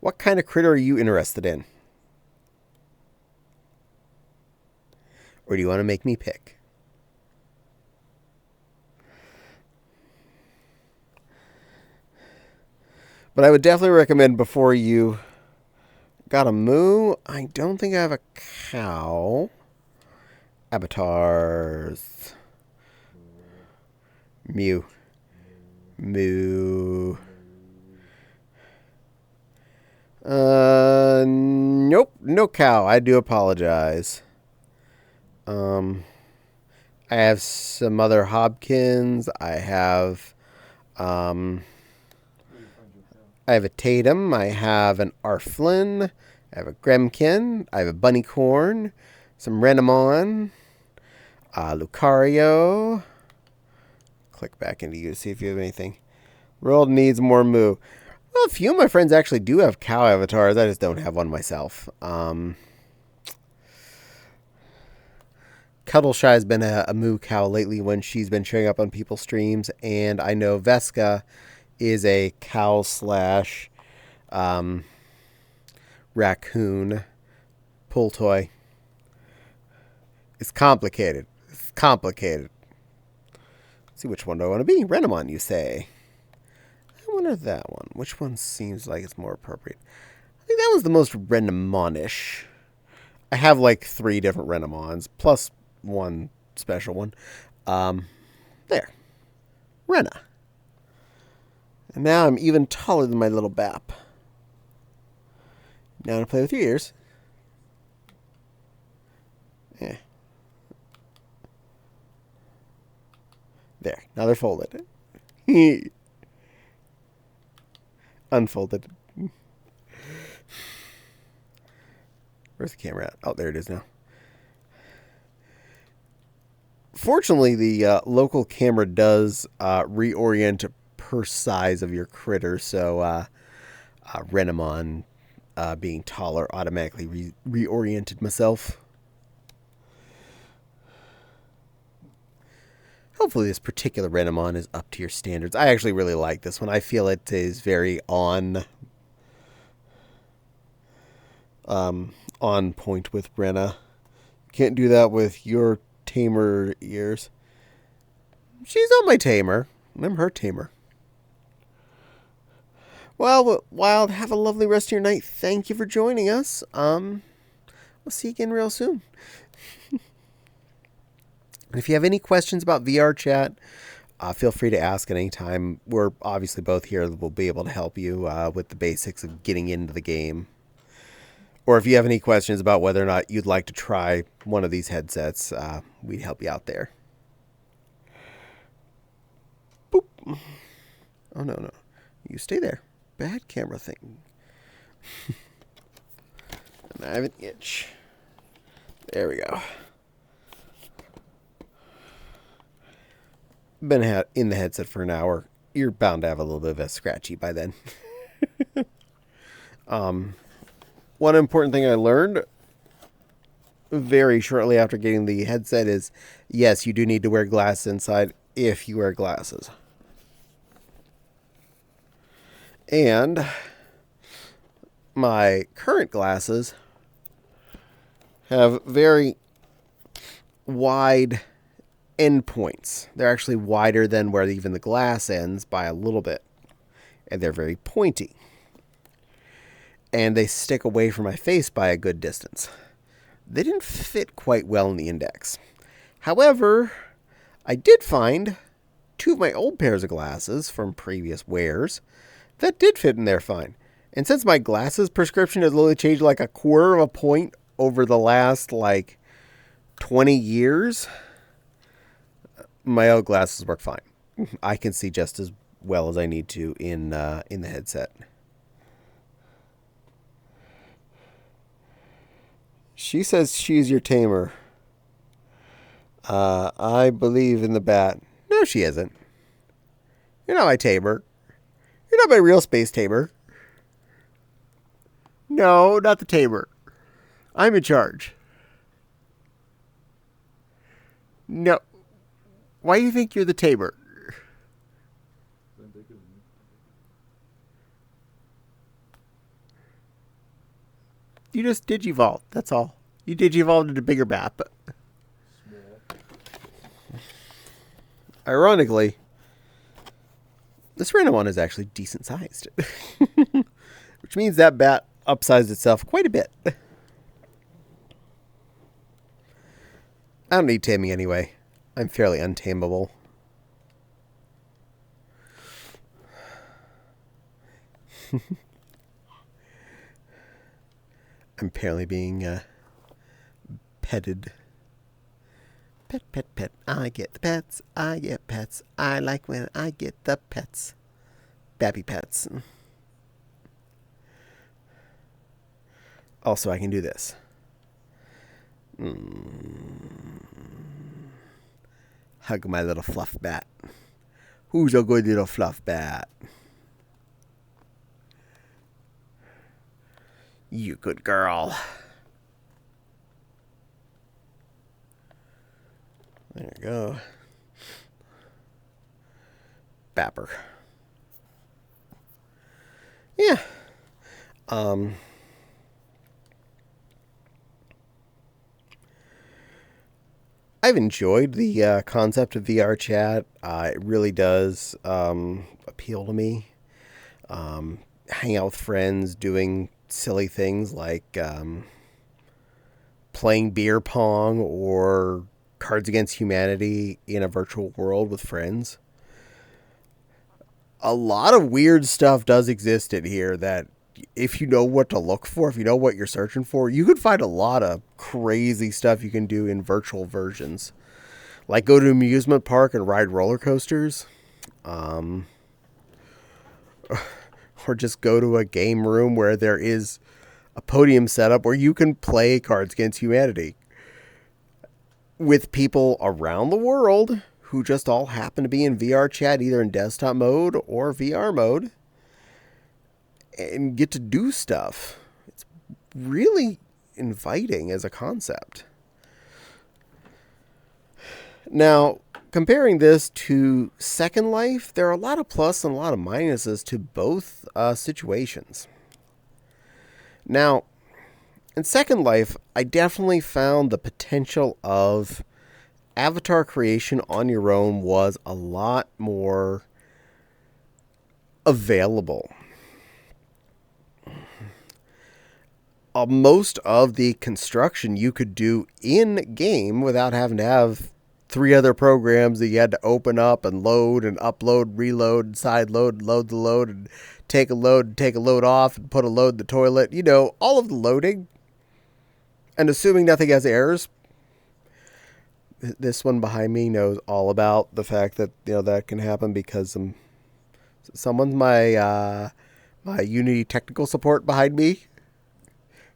[SPEAKER 1] What kind of critter are you interested in? Or do you want to make me pick? But I would definitely recommend before you got a moo. I don't think I have a cow. Avatars. Mew. Moo. Nope, no cow. I do apologize. I have some other Hobkins. I have a Tatum. I have an Arflin. I have a Gremkin. I have a Bunnycorn. Some Renamon. Lucario. Click back into you to see if you have anything. World needs more moo. Well, a few of my friends actually do have cow avatars. I just don't have one myself. Cuddleshy has been a moo cow lately when she's been showing up on people's streams. And I know Vesca is a cow slash raccoon pull toy. It's complicated. It's complicated. Let's see, which one do I want to be? Renamon, you say? I wonder that one. Which one seems like it's more appropriate? I think that was the most Renamon-ish. I have like 3 different Renamons, plus one special one. There. Rena. And now I'm even taller than my little Bap. Now I'm going to play with your ears. Yeah. There. Now they're folded. Unfolded. Where's the camera at? Oh, there it is now. Fortunately, the local camera does reorient per size of your critter, so Renamon being taller automatically reoriented myself. Hopefully this particular Renamon is up to your standards. I actually really like this one. I feel it is very on. on point with Brenna. Can't do that with your tamer ears. She's not my tamer. I'm her tamer. Well, Wild, have a lovely rest of your night. Thank you for joining us. We'll see you again real soon. If you have any questions about VR chat, feel free to ask at any time. We're obviously both here. We'll be able to help you with the basics of getting into the game. Or if you have any questions about whether or not you'd like to try one of these headsets, we'd help you out there. Boop. Oh, no. You stay there. Bad camera thing. And I have an itch. There we go. Been in the headset for an hour. You're bound to have a little bit of a scratchy by then. One important thing I learned very shortly after getting the headset is, yes, you do need to wear glasses inside if you wear glasses. And my current glasses have very wide endpoints. They're actually wider than where even the glass ends by a little bit. And they're very pointy. And they stick away from my face by a good distance. They didn't fit quite well in the index. However, I did find 2 of my old pairs of glasses from previous wears that did fit in there fine. And since my glasses prescription has literally changed like a quarter of a point over the last 20 years, my old glasses work fine. I can see just as well as I need to in the headset. She says she's your tamer. I believe in the bat. No, she isn't. You're not my tamer. You're not my real space tamer. No, not the tamer. I'm in charge. No. Why do you think you're the tamer? You just digivolved. That's all. You digivolved into bigger map. Ironically, this random one is actually decent sized. Which means that bat upsized itself quite a bit. I don't need taming anyway. I'm fairly untamable. I'm apparently being petted. Pet, pet, pet. I get the pets. I get pets. I like when I get the pets. Babby pets. Also, I can do this. Hug my little fluff bat. Who's a good little fluff bat? You good girl. There you go. Bapper. Yeah. I've enjoyed the concept of VR chat. It really does appeal to me. Hang out with friends, doing silly things like playing beer pong or Cards Against Humanity in a virtual world with friends. A lot of weird stuff does exist in here that if you know what to look for, if you know what you're searching for, you could find a lot of crazy stuff you can do in virtual versions. Like go to an amusement park and ride roller coasters. Or just go to a game room where there is a podium setup where you can play Cards Against Humanity with people around the world who just all happen to be in VR chat, either in desktop mode or VR mode, and get to do stuff. It's really inviting as a concept. Now, comparing this to Second Life, there are a lot of plus and a lot of minuses to both situations. Now, In Second Life, I definitely found the potential of avatar creation on your own was a lot more available. Most of the construction you could do in game without having to have three other programs that you had to open up and load and upload, reload, and side load, load the load, and take a load off, and put a load in the toilet. You know, all of the loading. And assuming nothing has errors, this one behind me knows all about the fact that that can happen because someone's my Unity technical support behind me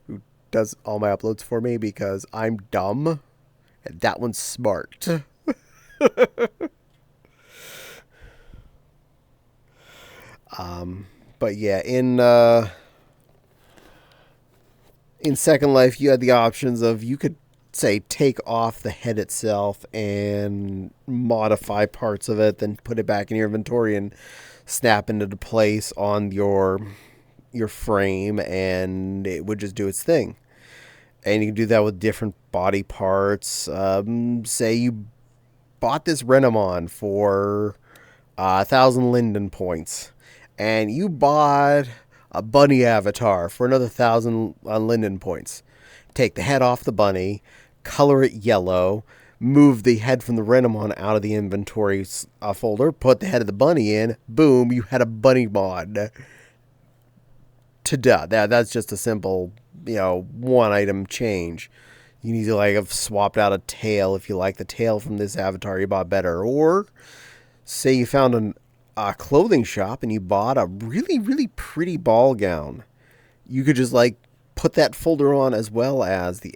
[SPEAKER 1] who does all my uploads for me because I'm dumb and that one's smart. But yeah, in Second Life, you had the options of you could say take off the head itself and modify parts of it, then put it back in your inventory and snap into place on your frame, and it would just do its thing. And you can do that with different body parts. Say you bought this Renamon for 1,000 Linden points, and you bought a bunny avatar for another 1,000 Linden points. Take the head off the bunny, color it yellow, move the head from the Renamon out of the inventory folder, put the head of the bunny in, boom, you had a bunny mod. Ta-da. That's just a simple, one item change. You need to have swapped out a tail if you like the tail from this avatar you bought better. Or say you found a clothing shop and you bought a really, really pretty ball gown. You could just put that folder on as well as the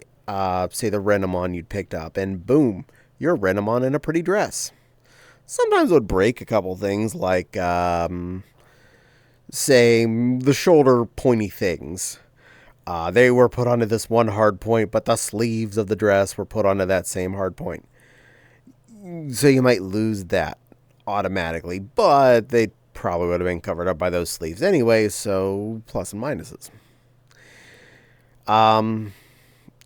[SPEAKER 1] say the Renamon you'd picked up, and boom, you're a Renamon in a pretty dress. Sometimes it would break a couple things like say the shoulder pointy things. They were put onto this one hard point, but the sleeves of the dress were put onto that same hard point. So you might lose that automatically, but they probably would have been covered up by those sleeves anyway, so plus and minuses.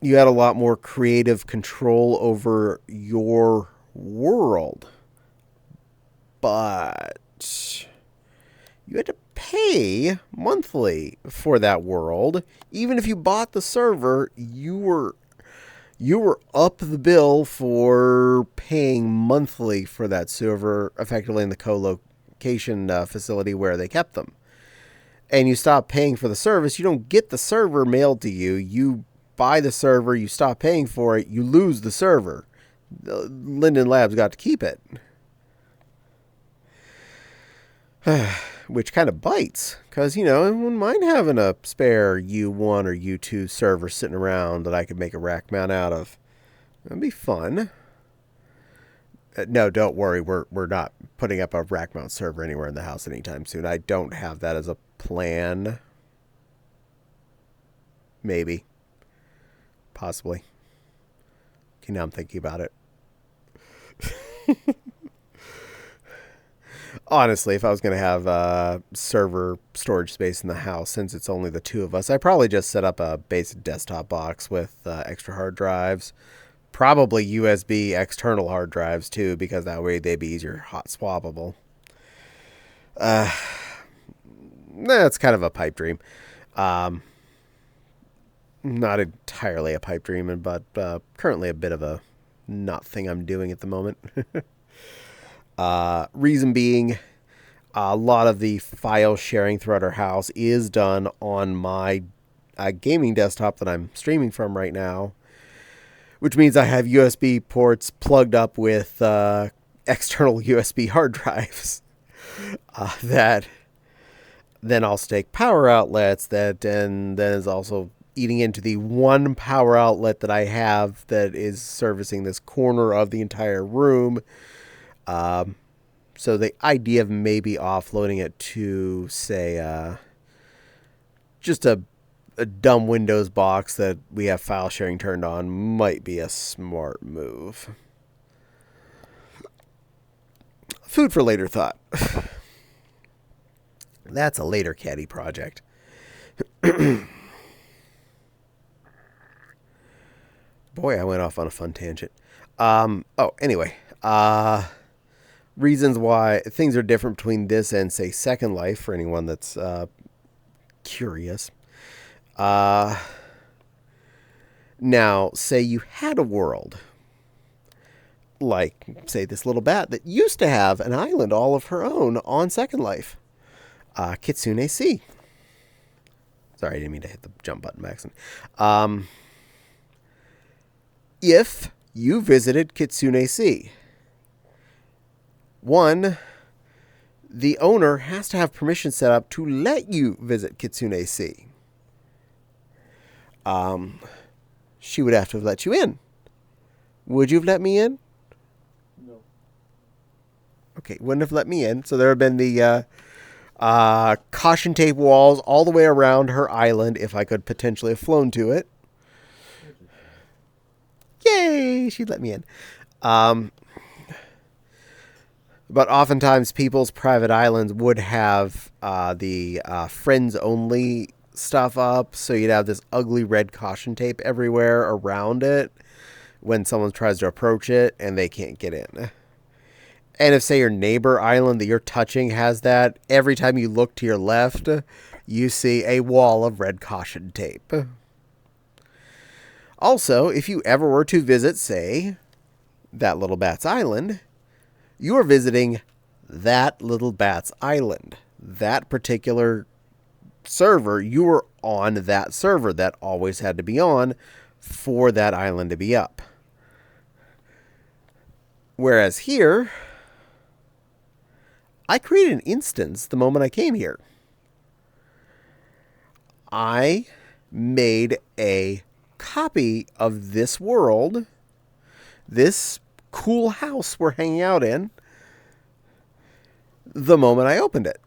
[SPEAKER 1] You had a lot more creative control over your world, but you had to pay monthly for that world. Even if you bought the server, you were up the bill for paying monthly for that server, effectively in the co-location facility where they kept them. And you stop paying for the service, you don't get the server mailed to you. You buy the server, you stop paying for it, you lose the server. Linden Labs got to keep it. Which kind of bites, because, I wouldn't mind having a spare U1 or U2 server sitting around that I could make a rack mount out of. That'd be fun. No, don't worry, we're not putting up a rack mount server anywhere in the house anytime soon. I don't have that as a plan. Maybe. Possibly. Okay, now I'm thinking about it. Honestly, if I was going to have server storage space in the house, since it's only the two of us, I'd probably just set up a basic desktop box with extra hard drives. Probably USB external hard drives, too, because that way they'd be easier hot swappable. That's kind of a pipe dream. Not entirely a pipe dream, but currently a bit of a not thing I'm doing at the moment. Reason being, a lot of the file sharing throughout our house is done on my gaming desktop that I'm streaming from right now, which means I have USB ports plugged up with external USB hard drives that then also take power outlets that then is also eating into the one power outlet that I have that is servicing this corner of the entire room. So the idea of maybe offloading it to, say, just a dumb Windows box that we have file sharing turned on might be a smart move. Food for later thought. That's a later Caddie project. Boy, I went off on a fun tangent. Anyway. Reasons why things are different between this and, say, Second Life for anyone that's curious. Now, say you had a world like, say, this little bat that used to have an island all of her own on Second Life. Kitsune Sea. Sorry, I didn't mean to hit the jump button by accident. If you visited Kitsune Sea, one, the owner has to have permission set up to let you visit Kitsune Sea. She would have to have let you in. Would you have let me in?
[SPEAKER 2] No.
[SPEAKER 1] Okay, wouldn't have let me in. So there have been the caution tape walls all the way around her island if I could potentially have flown to it. Yay! She'd let me in. But oftentimes people's private islands would have the friends only stuff up. So you'd have this ugly red caution tape everywhere around it when someone tries to approach it and they can't get in. And if, say, your neighbor island that you're touching has that, every time you look to your left, you see a wall of red caution tape. Also, if you ever were to visit, say, that little bat's island, you are visiting that little bat's island. That particular server, you were on that server. That always had to be on for that island to be up. Whereas here, I created an instance the moment I came here. I made a copy of this world, this cool house we're hanging out in, the moment I opened it.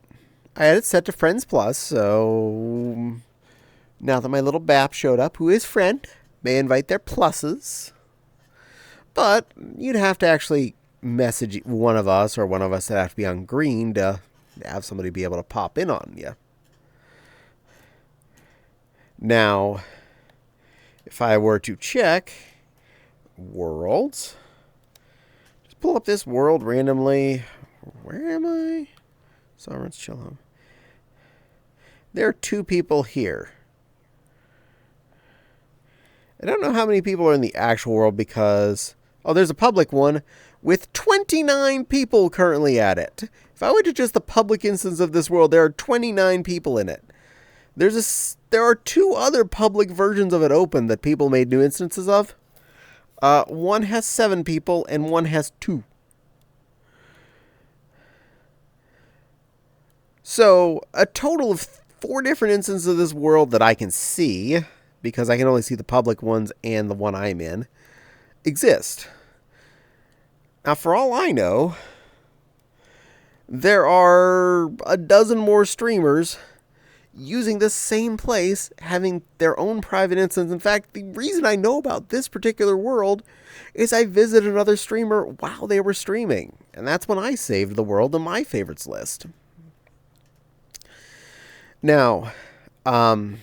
[SPEAKER 1] I had it set to Friends Plus, so now that my little Bap showed up, who is friend, may invite their pluses. But you'd have to actually message one of us, or one of us that have to be on green to have somebody be able to pop in on you. Now, if I were to check worlds, just pull up this world randomly. Where am I? Sovereign's Chill Home. There are 2 people here. I don't know how many people are in the actual world because... Oh, there's a public one with 29 people currently at it. If I went to just the public instance of this world, there are 29 people in it. There are 2 other public versions of it open that people made new instances of. One has 7 people and one has 2. So, a total of 4 different instances of this world that I can see, because I can only see the public ones and the one I'm in, exist. Now, for all I know, there are a dozen more streamers using this same place, having their own private instance. In fact, the reason I know about this particular world is I visited another streamer while they were streaming. And that's when I saved the world in my favorites list. Now, I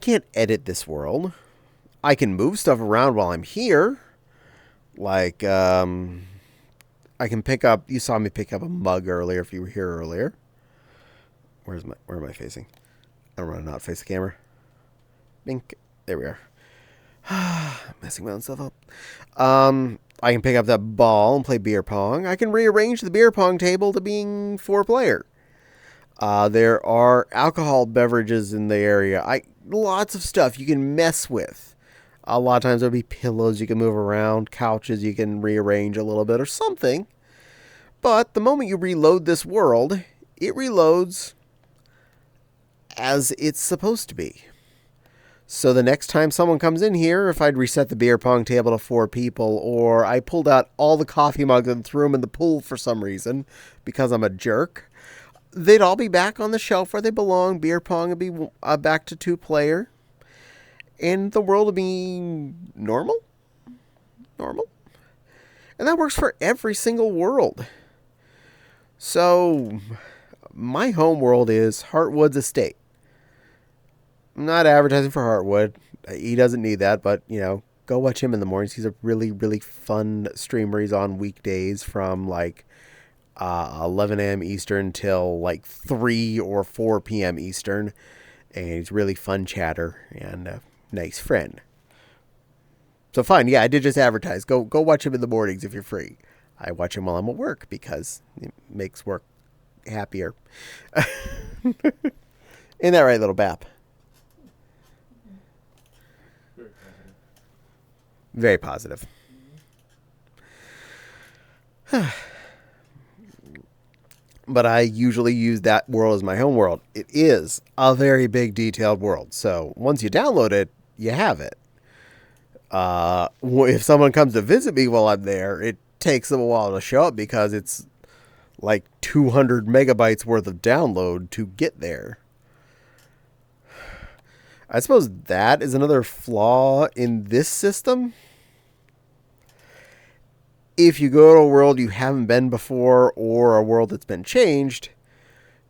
[SPEAKER 1] can't edit this world. I can move stuff around while I'm here. Like, I can pick up... You saw me pick up a mug earlier if you were here earlier. Where am I facing? I don't want to not face the camera. Bink. There we are. Messing my own stuff up. I can pick up that ball and play beer pong. I can rearrange the beer pong table to being 4-player. There are alcohol beverages in the area. Lots of stuff you can mess with. A lot of times there'll be pillows you can move around, couches you can rearrange a little bit or something. But the moment you reload this world, it reloads as it's supposed to be. So the next time someone comes in here, if I'd reset the beer pong table to 4 people, or I pulled out all the coffee mugs and threw them in the pool for some reason, because I'm a jerk, they'd all be back on the shelf where they belong. Beer pong would be back to 2-player. And the world would be normal. And that works for every single world. So, my home world is Heartwood's estate. I'm not advertising for Heartwood. He doesn't need that, but, go watch him in the mornings. He's a really, really fun streamer. He's on weekdays from, 11 a.m. Eastern till, 3 or 4 p.m. Eastern. And he's really fun chatter and a nice friend. So fine, yeah, I did just advertise. Go watch him in the mornings if you're free. I watch him while I'm at work because it makes work happier. Ain't that right, little Bap? Very positive. But I usually use that world as my home world. It is a very big, detailed world. So once you download it, you have it. If someone comes to visit me while I'm there, it takes them a while to show up because it's 200 megabytes worth of download to get there. I suppose that is another flaw in this system. If you go to a world you haven't been before or a world that's been changed,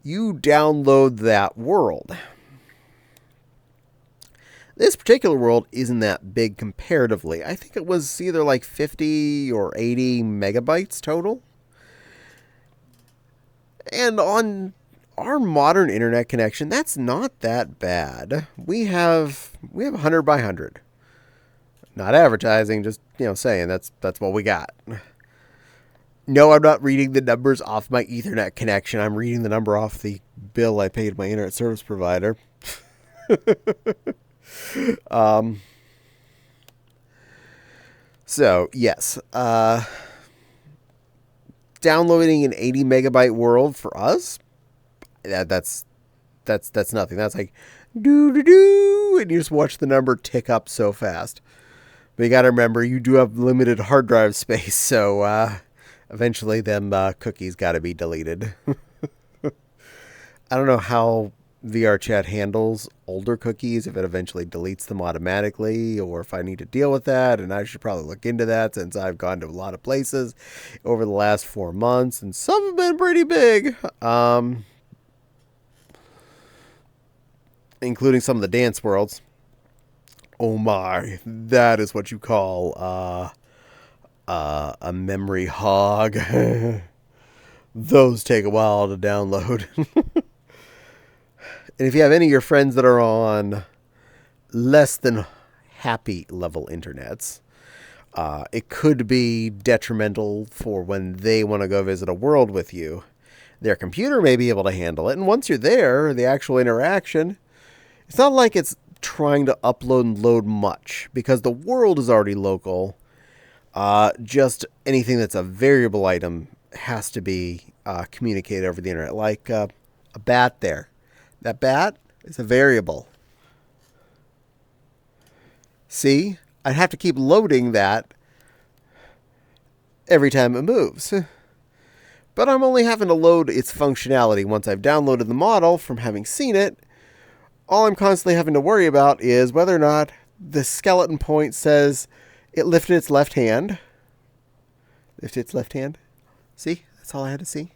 [SPEAKER 1] you download that world. This particular world isn't that big comparatively. I think it was either 50 or 80 megabytes total. And on our modern internet connection, that's not that bad. We have 100 by 100. Not advertising, just, saying that's what we got. No, I'm not reading the numbers off my Ethernet connection. I'm reading the number off the bill I paid my internet service provider. So, yes. Downloading an 80 megabyte world for us, that's nothing. That's doo-doo-doo, and you just watch the number tick up so fast. But you got to remember, you do have limited hard drive space, so eventually them cookies got to be deleted. I don't know how VR chat handles older cookies, if it eventually deletes them automatically, or if I need to deal with that, and I should probably look into that since I've gone to a lot of places over the last 4 months, and some have been pretty big, including some of the dance worlds. Oh my, that is what you call a memory hog. Those take a while to download. And if you have any of your friends that are on less than happy level internets, it could be detrimental for when they want to go visit a world with you. Their computer may be able to handle it, and once you're there, the actual interaction, it's not like it's trying to upload and load much, because the world is already local. Just anything that's a variable item has to be communicated over the internet, like a bat there. That bat is a variable. See? I'd have to keep loading that every time it moves. But I'm only having to load its functionality once I've downloaded the model from having seen it. All I'm constantly having to worry about is whether or not the skeleton point says it lifted its left hand. Lifted its left hand. See? That's all I had to see.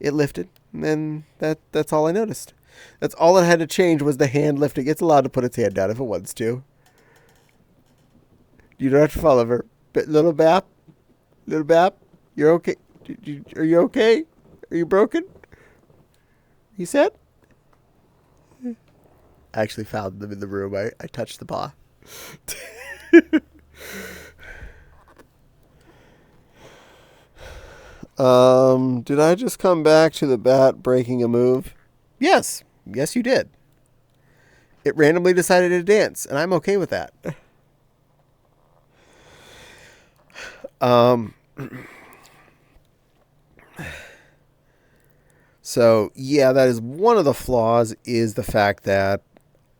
[SPEAKER 1] It lifted. And then that's all I noticed. That's all it had to change was the hand lifting. It's allowed to put its hand down if it wants to. You don't have to follow her. But little Bap, you're okay. Are you okay? Are you broken? You said? I actually found them in the room. I touched the paw. Did I just come back to the bat breaking a move? Yes. Yes, you did. It randomly decided to dance, and I'm okay with that. So, yeah, that is one of the flaws, is the fact that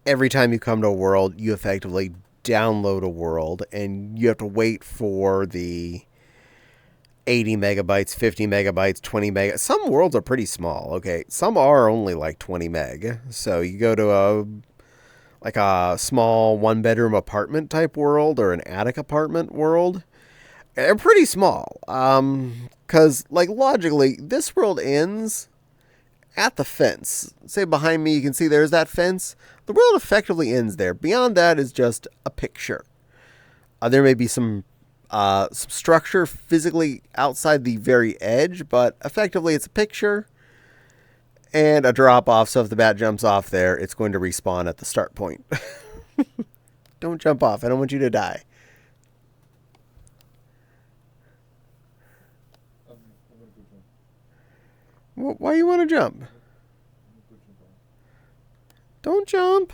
[SPEAKER 1] every time you come to a world, you effectively download a world, and you have to wait for the 80 megabytes, 50 megabytes, 20 meg. Some worlds are pretty small, okay? Some are only 20 meg. So you go to a small one-bedroom apartment type world or an attic apartment world. They're pretty small. Because, logically, this world ends at the fence. Say behind me, you can see there's that fence. The world effectively ends there. Beyond that is just a picture. There may be some structure physically outside the very edge, but effectively it's a picture and a drop off. So if the bat jumps off there, it's going to respawn at the start point. Don't jump off. I don't want you to die. Why do you want to jump? Don't jump.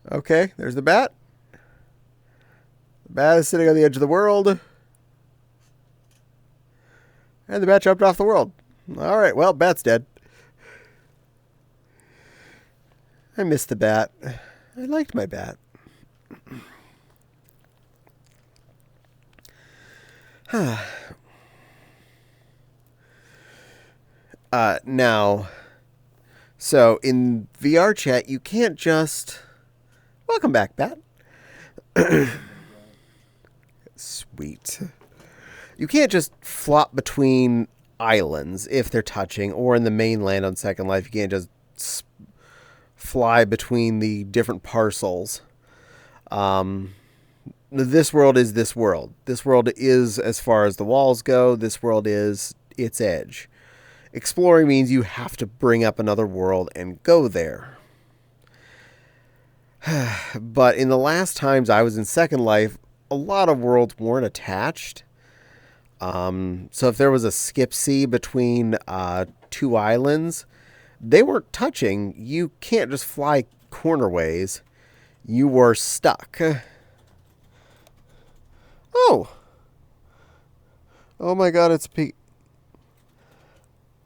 [SPEAKER 1] Okay, there's the bat. The bat is sitting on the edge of the world. And the bat jumped off the world. Alright, well, bat's dead. I missed the bat. I liked my bat. Now, so in VR chat, you can't just... Welcome back, bat. Sweet. You can't just flop between islands if they're touching, or in the mainland on Second Life, you can't just fly between the different parcels. This world is this world. This world is, as far as the walls go, this world is its edge. Exploring means you have to bring up another world and go there. But in the last times I was in Second Life, a lot of worlds weren't attached. So if there was a skip sea between two islands, they weren't touching. You can't just fly cornerways. You were stuck. Oh. Oh my god, it's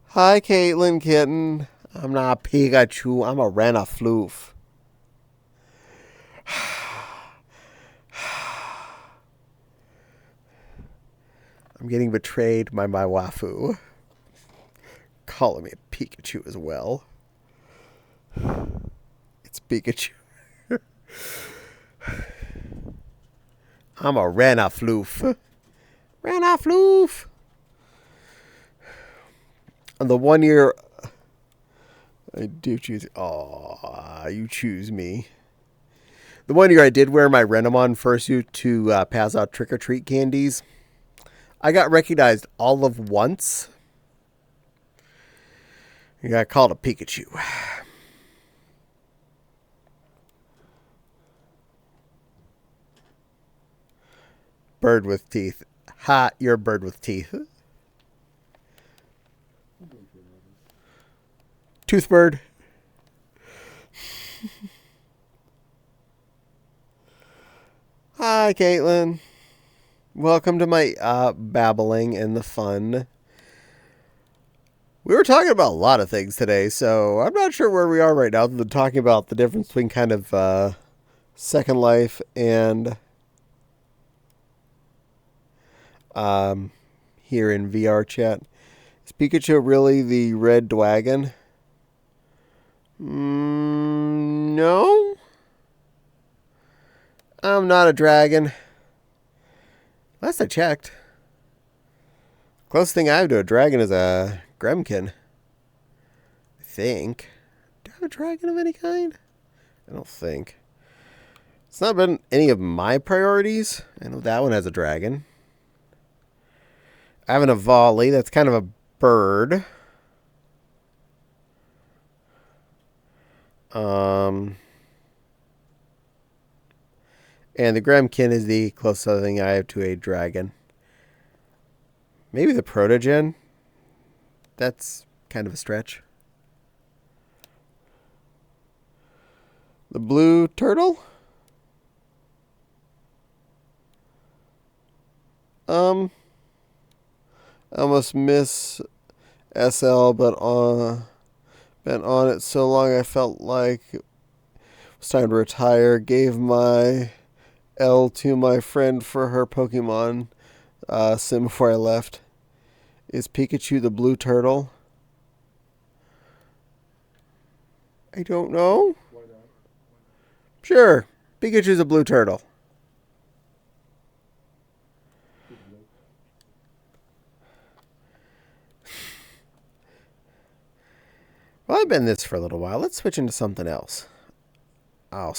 [SPEAKER 1] Hi, Caitlin Kitten. I'm not Pikachu. I'm a Renafloof. I'm getting betrayed by my waifu. Calling me a Pikachu as well. It's Pikachu. I'm a Renafloof. Renafloof! And the 1 year... I do choose... Aw, you choose me. The 1 year I did wear my Renamon fursuit to pass out trick-or-treat candies, I got recognized all of once. I got called a Pikachu. Bird with teeth. Ha, you're a bird with teeth. Toothbird. Hi, Caitlin. Welcome to my babbling and the fun. We were talking about a lot of things today, so I'm not sure where we are right now. Than talking about the difference between kind of Second Life and here in VR chat. Is Pikachu really the red dragon? No. I'm not a dragon. Last I checked. Closest thing I have to a dragon is a Gremkin. I think. Do I have a dragon of any kind? I don't think. It's not been any of my priorities. I know that one has a dragon. I have an Avali. That's kind of a bird. And the Gremkin is the closest other thing I have to a dragon. Maybe the Protogen. That's kind of a stretch. The blue turtle? I almost miss SL, but been on it so long I felt like it was time to retire. Gave my L to my friend for her Pokemon sim before I left. Is Pikachu the blue turtle? I don't know.
[SPEAKER 2] Why not?
[SPEAKER 1] Sure. Pikachu's a blue turtle. Well, I've been this for a little while. Let's switch into something else. I'll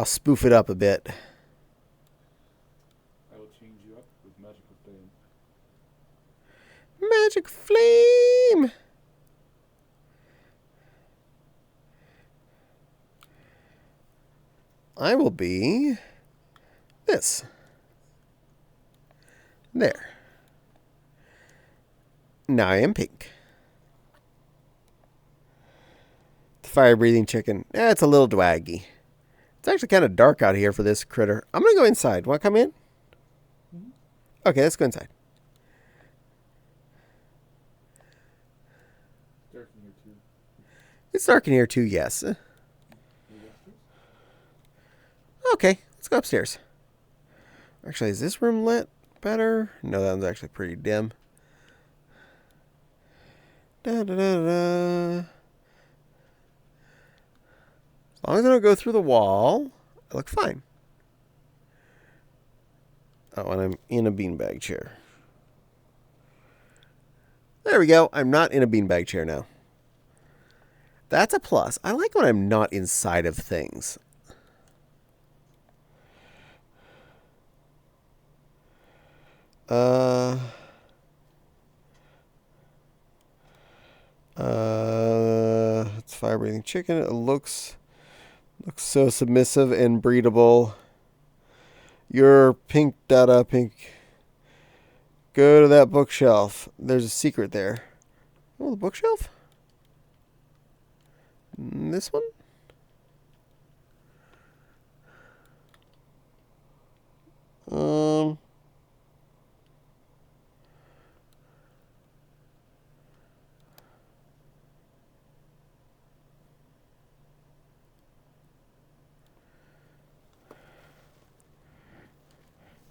[SPEAKER 1] spoof it up a bit.
[SPEAKER 2] I will change you up with magical flame.
[SPEAKER 1] Magic flame! I will be this. There. Now I am pink. The fire-breathing chicken. It's a little dwaggy. It's actually kind of dark out here for this critter. I'm going to go inside. Want to come in?
[SPEAKER 2] Mm-hmm.
[SPEAKER 1] Okay, let's go inside.
[SPEAKER 2] Dark in here too.
[SPEAKER 1] It's dark in here too, yes. Okay, let's go upstairs. Actually, is this room lit better? No, that one's actually pretty dim. Da, da, da, da. As long as I don't go through the wall, I look fine. Oh, and I'm in a beanbag chair. There we go. I'm not in a beanbag chair now. That's a plus. I like when I'm not inside of things. It's fire breathing chicken. It looks so submissive and breedable. You're pink, dada, pink. Go to that bookshelf. There's a secret there. Oh, the bookshelf? This one?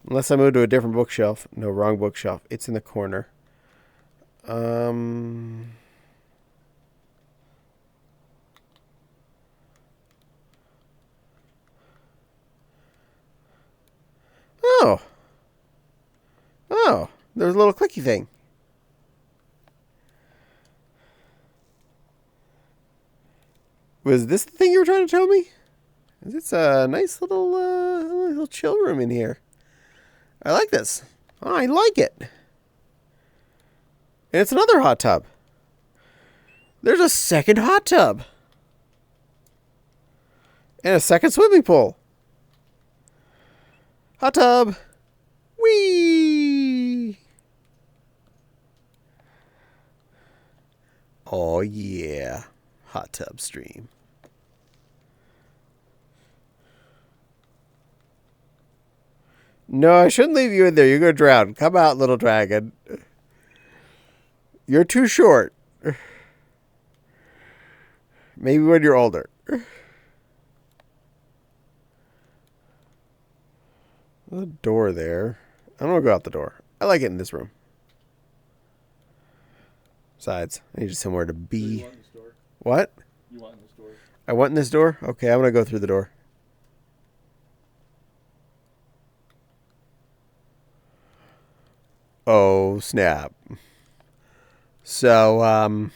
[SPEAKER 1] Unless I move to a different bookshelf. No, wrong bookshelf. It's in the corner. Oh. Oh, there's a little clicky thing. Was this the thing you were trying to tell me? It's a nice little chill room in here. I like this. Oh, I like it. And it's another hot tub. There's a second hot tub. And a second swimming pool. Hot tub. Whee! Oh, yeah. Hot tub stream. No, I shouldn't leave you in there. You're going to drown. Come out, little dragon. You're too short. Maybe when you're older. There's a door there. I don't want to go out the door. I like it in this room. Besides, I need somewhere to be.
[SPEAKER 2] You want in this door?
[SPEAKER 1] What?
[SPEAKER 2] You want in this door?
[SPEAKER 1] I want in this door? Okay, I'm going to go through the door. Oh, snap. So,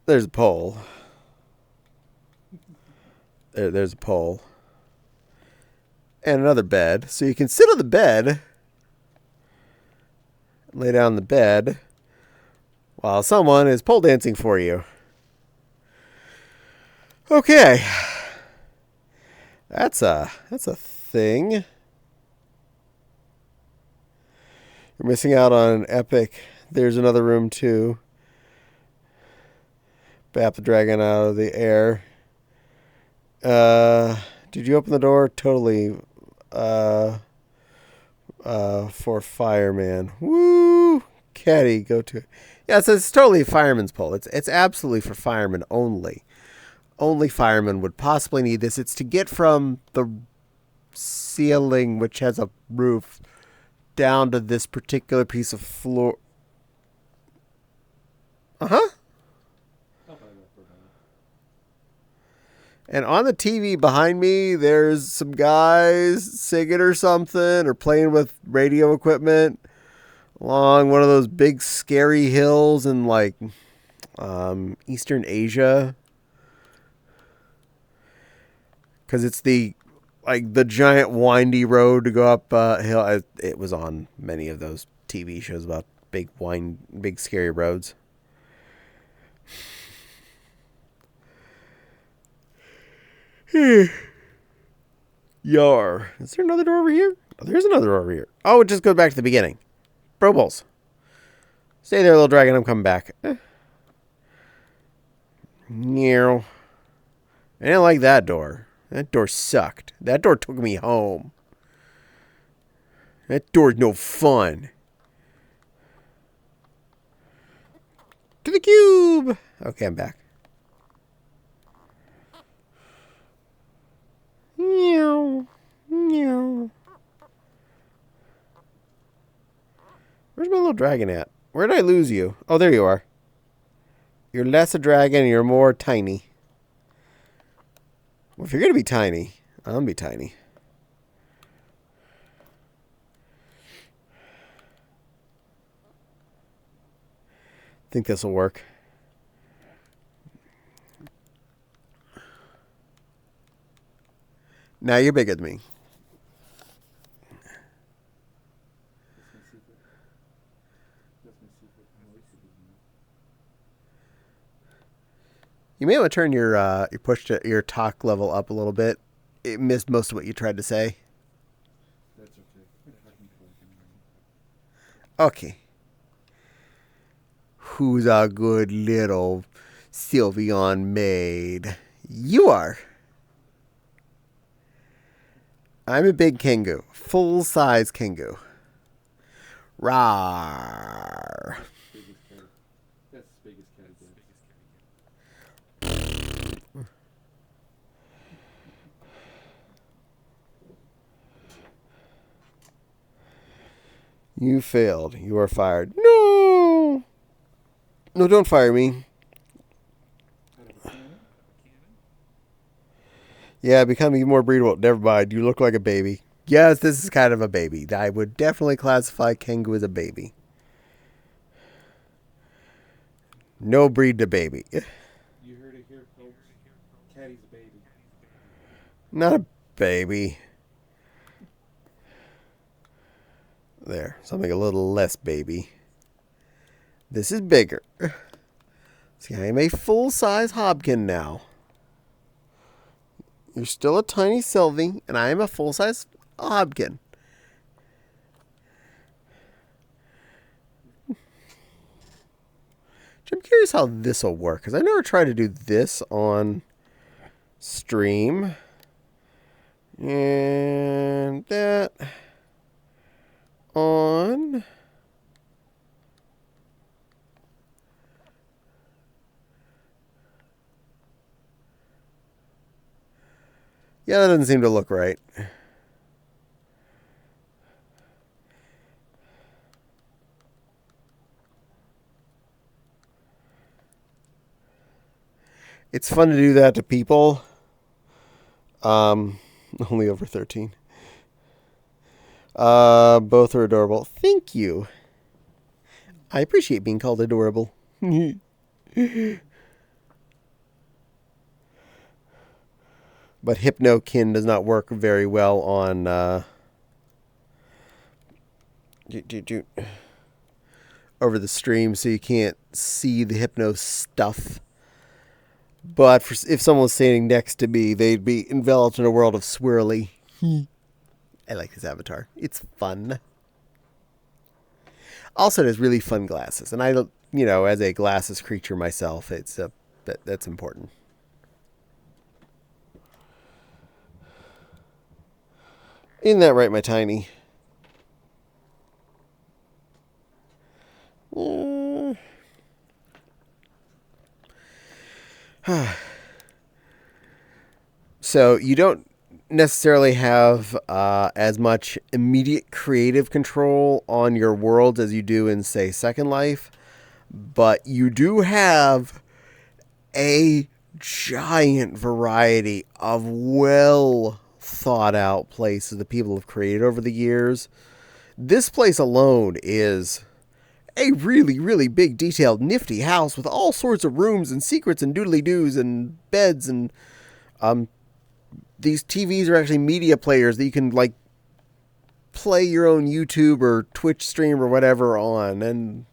[SPEAKER 1] there's a pole. There's a pole. And another bed. So you can sit on the bed. Lay down on the bed. While someone is pole dancing for you. Okay. That's a thing. You're missing out on an epic. There's another room too. Bap the dragon out of the air. Did you open the door? Totally. For fireman. Woo! Caddie, go to it. Yeah, it's totally a fireman's pole. It's absolutely for firemen only. Only firemen would possibly need this. It's to get from the ceiling, which has a roof, down to this particular piece of floor. Uh-huh. And on the TV behind me, there's some guys singing or something, or playing with radio equipment along one of those big scary hills in, like, Eastern Asia, because it's the giant windy road to go up hill. It was on many of those TV shows about big scary roads. Yar. Is there another door over here? Oh, there's another door over here. Oh, it just goes back to the beginning. Bro Bowls. Stay there, little dragon. I'm coming back. Meow. I didn't like that door. That door sucked. That door took me home. That door's no fun. To the cube. Okay, I'm back. Meow. Meow. Where's my little dragon at? Where did I lose you? Oh, there you are. You're less a dragon and you're more tiny. Well, if you're going to be tiny, I'm going to be tiny. Think this will work. Now you're bigger than me. You may want to turn your your talk level up a little bit. It missed most of what you tried to say.
[SPEAKER 2] That's okay. I can plug in.
[SPEAKER 1] Okay. Who's a good little Sylveon maid? You are. I'm a big Kengu. Full-size Kengu. Rawr.
[SPEAKER 2] Biggest cat. That's the biggest cat again.
[SPEAKER 1] You failed. You are fired. No! No, don't fire me. Yeah, becoming more breedable. Never mind. You look like a baby. Yes, this is kind of a baby. I would definitely classify Kengu as a baby. No breed to baby.
[SPEAKER 2] You heard it here, folks. Caddie's a baby.
[SPEAKER 1] Not a baby. There. Something a little less baby. This is bigger. See, I am a full-size Hobkin now. You're still a tiny Sylvie, and I am a full-size Hobkin. I'm curious how this will work, because I never tried to do this on stream. And that on... Yeah, that doesn't seem to look right. It's fun to do that to people. Only over 13. Both are adorable. Thank you. I appreciate being called adorable. But Hypnokin does not work very well on over the stream, so you can't see the Hypno stuff. But if someone was standing next to me, they'd be enveloped in a world of swirly. I like his avatar. It's fun. Also, it has really fun glasses, and I, as a glasses creature myself, that's important. Isn't that right, my tiny? So you don't necessarily have as much immediate creative control on your worlds as you do in, say, Second Life, but you do have a giant variety of well thought out places that people have created over the years. This place alone is a really, really big, detailed, nifty house with all sorts of rooms and secrets and doodly-doos and beds and these TVs are actually media players that you can like play your own YouTube or Twitch stream or whatever on, and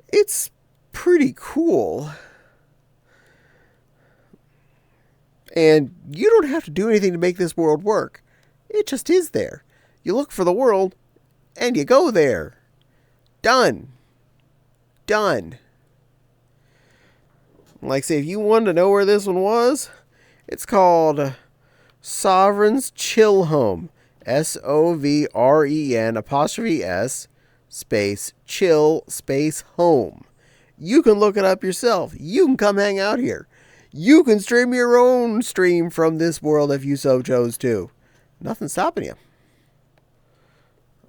[SPEAKER 1] it's pretty cool. And you don't have to do anything to make this world work. It just is there. You look for the world, and you go there. Done. Done. Like, say, if you wanted to know where this one was, it's called Sovereign's Chill Home. SOVREN' space chill space home. You can look it up yourself. You can come hang out here. You can stream your own stream from this world if you so chose to. Nothing's stopping you.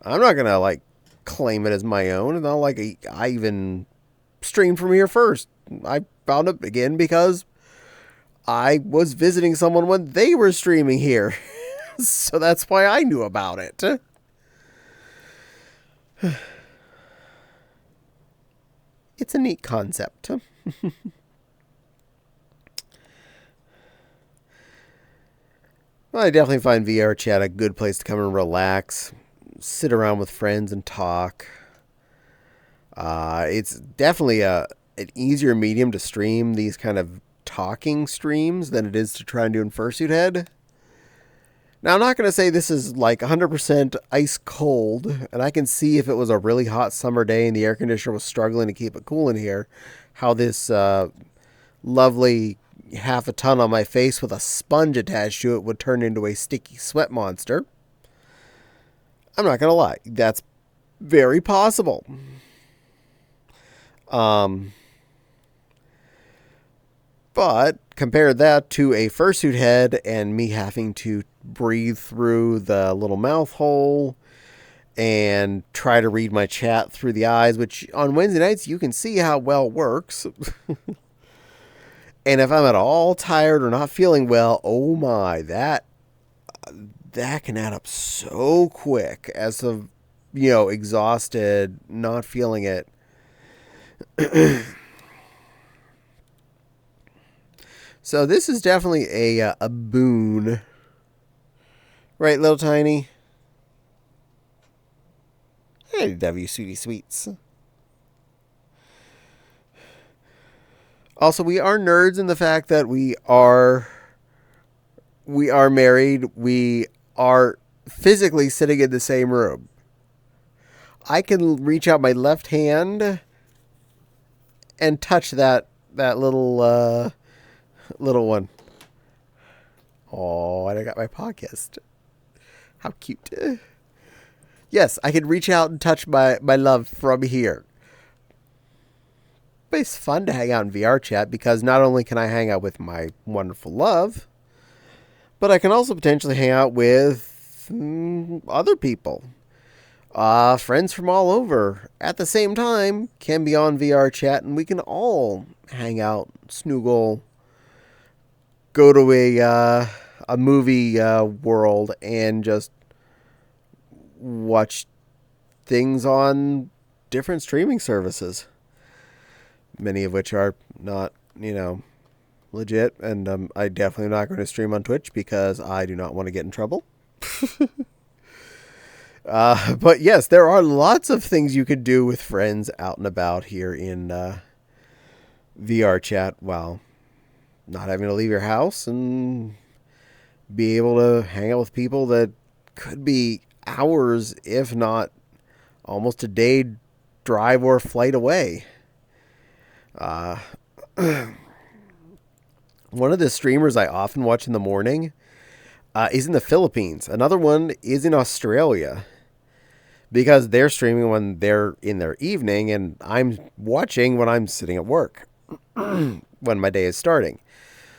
[SPEAKER 1] I'm not going to, like, claim it as my own. It's not like I even streamed from here first. I found it again because I was visiting someone when they were streaming here. So that's why I knew about it. It's a neat concept. Well, I definitely find VR chat a good place to come and relax, sit around with friends and talk. It's definitely an easier medium to stream these kind of talking streams than it is to try and do in fursuit head. Now, I'm not going to say this is like 100% ice cold, and I can see if it was a really hot summer day and the air conditioner was struggling to keep it cool in here, how this lovely half a ton on my face with a sponge attached to it would turn into a sticky sweat monster. I'm not going to lie. That's very possible. But compare that to a fursuit head and me having to breathe through the little mouth hole and try to read my chat through the eyes, which on Wednesday nights you can see how well works. And if I'm at all tired or not feeling well, oh my, that can add up so quick as of, exhausted, not feeling it. So this is definitely a boon. Right, little tiny? Hey, W Sweetie Sweets. Also, we are nerds in the fact that we are married. We are physically sitting in the same room. I can reach out my left hand and touch that little one. Oh, and I got my podcast. How cute. Yes, I can reach out and touch my love from here. But it's fun to hang out in VR chat because not only can I hang out with my wonderful love, but I can also potentially hang out with other people. Friends from all over at the same time can be on VR chat, and we can all hang out, snoogle, go to a movie world and just watch things on different streaming services. Many of which are not, legit. And I definitely am not going to stream on Twitch because I do not want to get in trouble. But yes, there are lots of things you could do with friends out and about here in VR chat while not having to leave your house and be able to hang out with people that could be hours, if not almost a day drive or flight away. One of the streamers I often watch in the morning is in the Philippines. Another one is in Australia because they're streaming when they're in their evening and I'm watching when I'm sitting at work when my day is starting.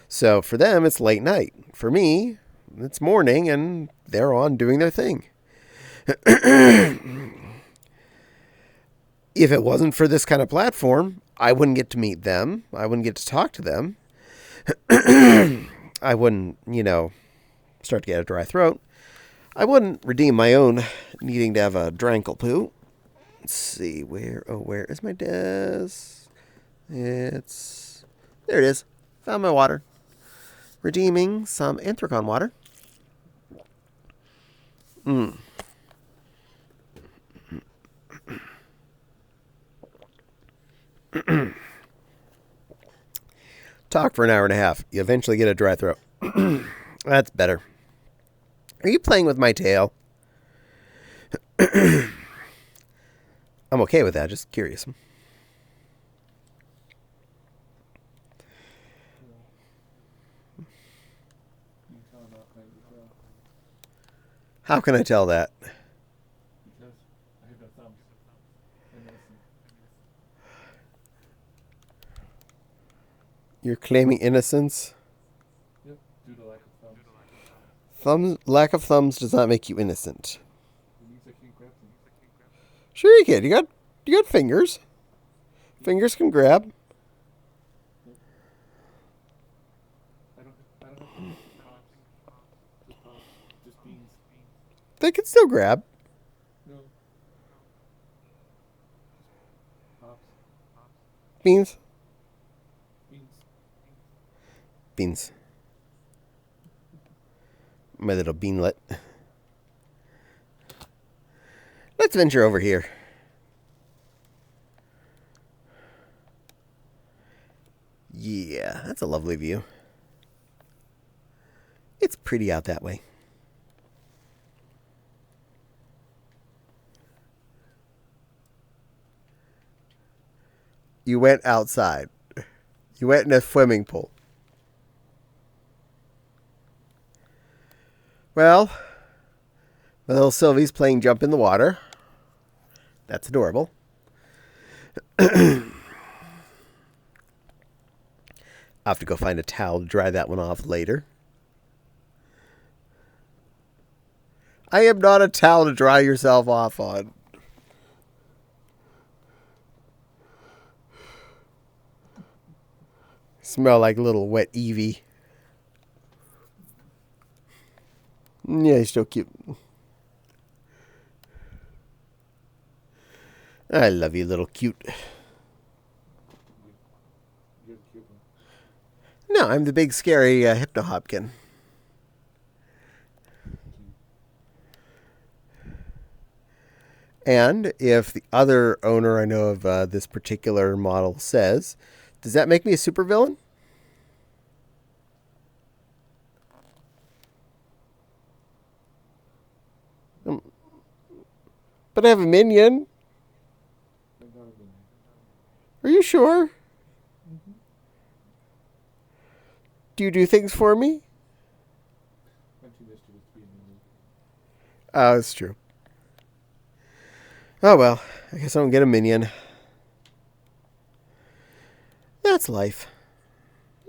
[SPEAKER 1] So for them, it's late night. For me, it's morning and they're on doing their thing. If it wasn't for this kind of platform, I wouldn't get to meet them. I wouldn't get to talk to them. I wouldn't, start to get a dry throat. I wouldn't redeem my own needing to have a drankle poo. Let's see, where is my desk? It's, there it is. Found my water. Redeeming some Anthracon water. Talk for an hour and a half. You eventually get a dry throat. That's better. Are you playing with my tail? I'm okay with that. Just curious.
[SPEAKER 2] You can tell I'm not playing with well.
[SPEAKER 1] How can I tell that?
[SPEAKER 2] Because I have no thumbs. And medicine.
[SPEAKER 1] You're claiming innocence?
[SPEAKER 2] Yep, due to lack of thumbs.
[SPEAKER 1] Lack of thumbs does not make you innocent.
[SPEAKER 2] It means I can't grab them.
[SPEAKER 1] Sure you can. You got fingers. Fingers can grab.
[SPEAKER 2] I don't have thumbs. Just pops. Just beans.
[SPEAKER 1] They can still grab.
[SPEAKER 2] No. Pops.
[SPEAKER 1] Beans.
[SPEAKER 2] Beans.
[SPEAKER 1] Beans. My little beanlet. Let's venture over here. Yeah, that's a lovely view. It's pretty out that way. You went outside. You went in a swimming pool. Well, my little Sylvie's playing jump in the water. That's adorable. I'll have to go find a towel to dry that one off later. I am not a towel to dry yourself off on. Smell like a little wet Eevee. Yeah, he's still cute. I love you, little cute.
[SPEAKER 2] You're the cute one.
[SPEAKER 1] No, I'm the big, scary Hypno Hopkin. And if the other owner I know of this particular model says, does that make me a supervillain? But I have a minion.
[SPEAKER 2] I'm not a minion.
[SPEAKER 1] Are you sure?
[SPEAKER 2] Mm-hmm.
[SPEAKER 1] Do you do things for me?
[SPEAKER 2] I'm too mischievous to be a minion.
[SPEAKER 1] Oh, it's true. Oh well, I guess I don't get a minion. That's life.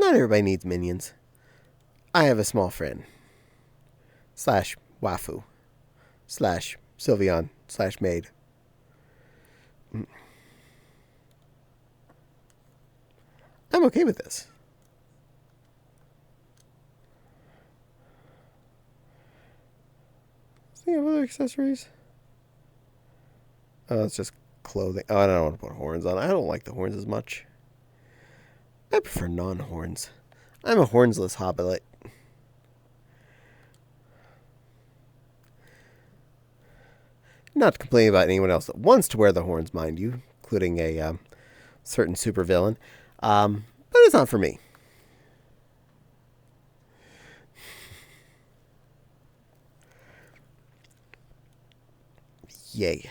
[SPEAKER 1] Not everybody needs minions. I have a small friend. Slash Wafu. Slash Sylveon. Slash maid. I'm okay with this. Does he have other accessories? Oh, it's just clothing. Oh, I don't want to put horns on. I don't like the horns as much. I prefer non-horns. I'm a hornsless hobbit. Not complaining about anyone else that wants to wear the horns, mind you, including a certain supervillain. But it's not for me. Yay.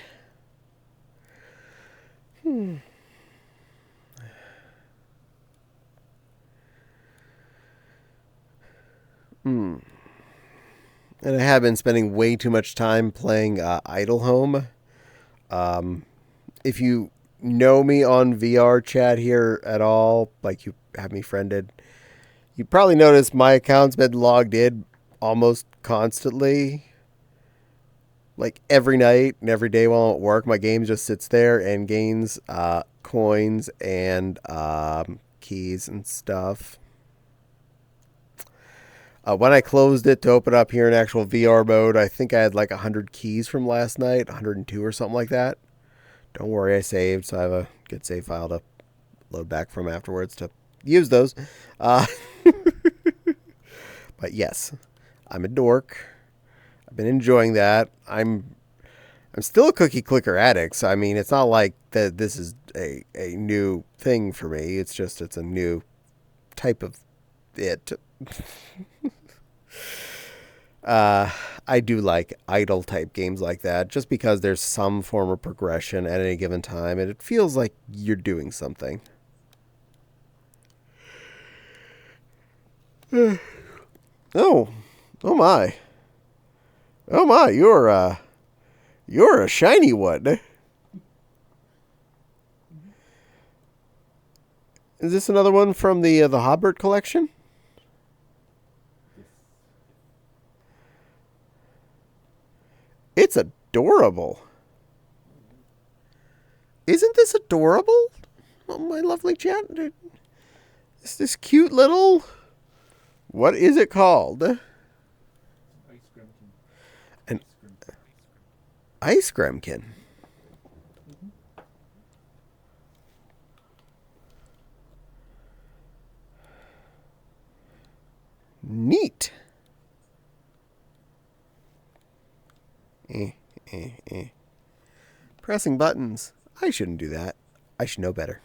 [SPEAKER 1] And I have been spending way too much time playing Idle Home. If you know me on VR chat here at all, like you have me friended, you probably noticed my account's been logged in almost constantly. Like every night and every day while I'm at work, my game just sits there and gains coins and keys and stuff. When I closed it to open up here in actual VR mode, I think I had like 100 keys from last night, 102 or something like that, Don't worry, I saved, so I have a good save file to load back from afterwards to use those. Uh, but yes, I'm a dork. I've been enjoying that. I'm still a cookie clicker addict. So I mean, it's not like that. This is a new thing for me. It's just it's a new type of it. I do like idle type games like that, just because there's some form of progression at any given time, and it feels like you're doing something. Oh, oh my, oh my! You're a shiny one. Is this another one from the Hobbit collection?
[SPEAKER 2] Yes.
[SPEAKER 1] It's adorable. Isn't this adorable? Oh, my lovely chat. It's this cute little. What is it called?
[SPEAKER 2] Ice Gremkin.
[SPEAKER 1] An
[SPEAKER 2] Ice Gremkin.
[SPEAKER 1] ice gremkin.
[SPEAKER 2] Mm-hmm.
[SPEAKER 1] Neat. Eh, eh. Pressing buttons. I shouldn't do that. I should know better.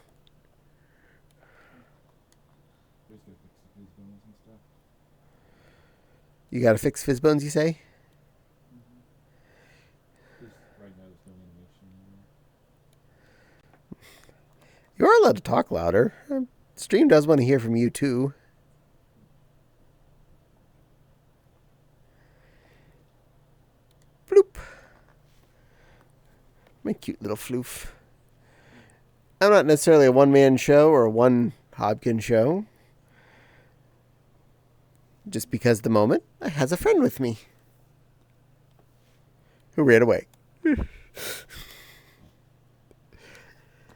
[SPEAKER 2] Just gotta fix his bones and stuff.
[SPEAKER 1] You gotta fix fizz bones, you say?
[SPEAKER 2] Mm-hmm. Just right now there's no animation anymore.
[SPEAKER 1] You are allowed to talk louder. Stream does want to hear from you, too. Floop. My cute little floof. I'm not necessarily a one-man show or a one Hobkin show. Just because at the moment I has a friend with me. Who ran away.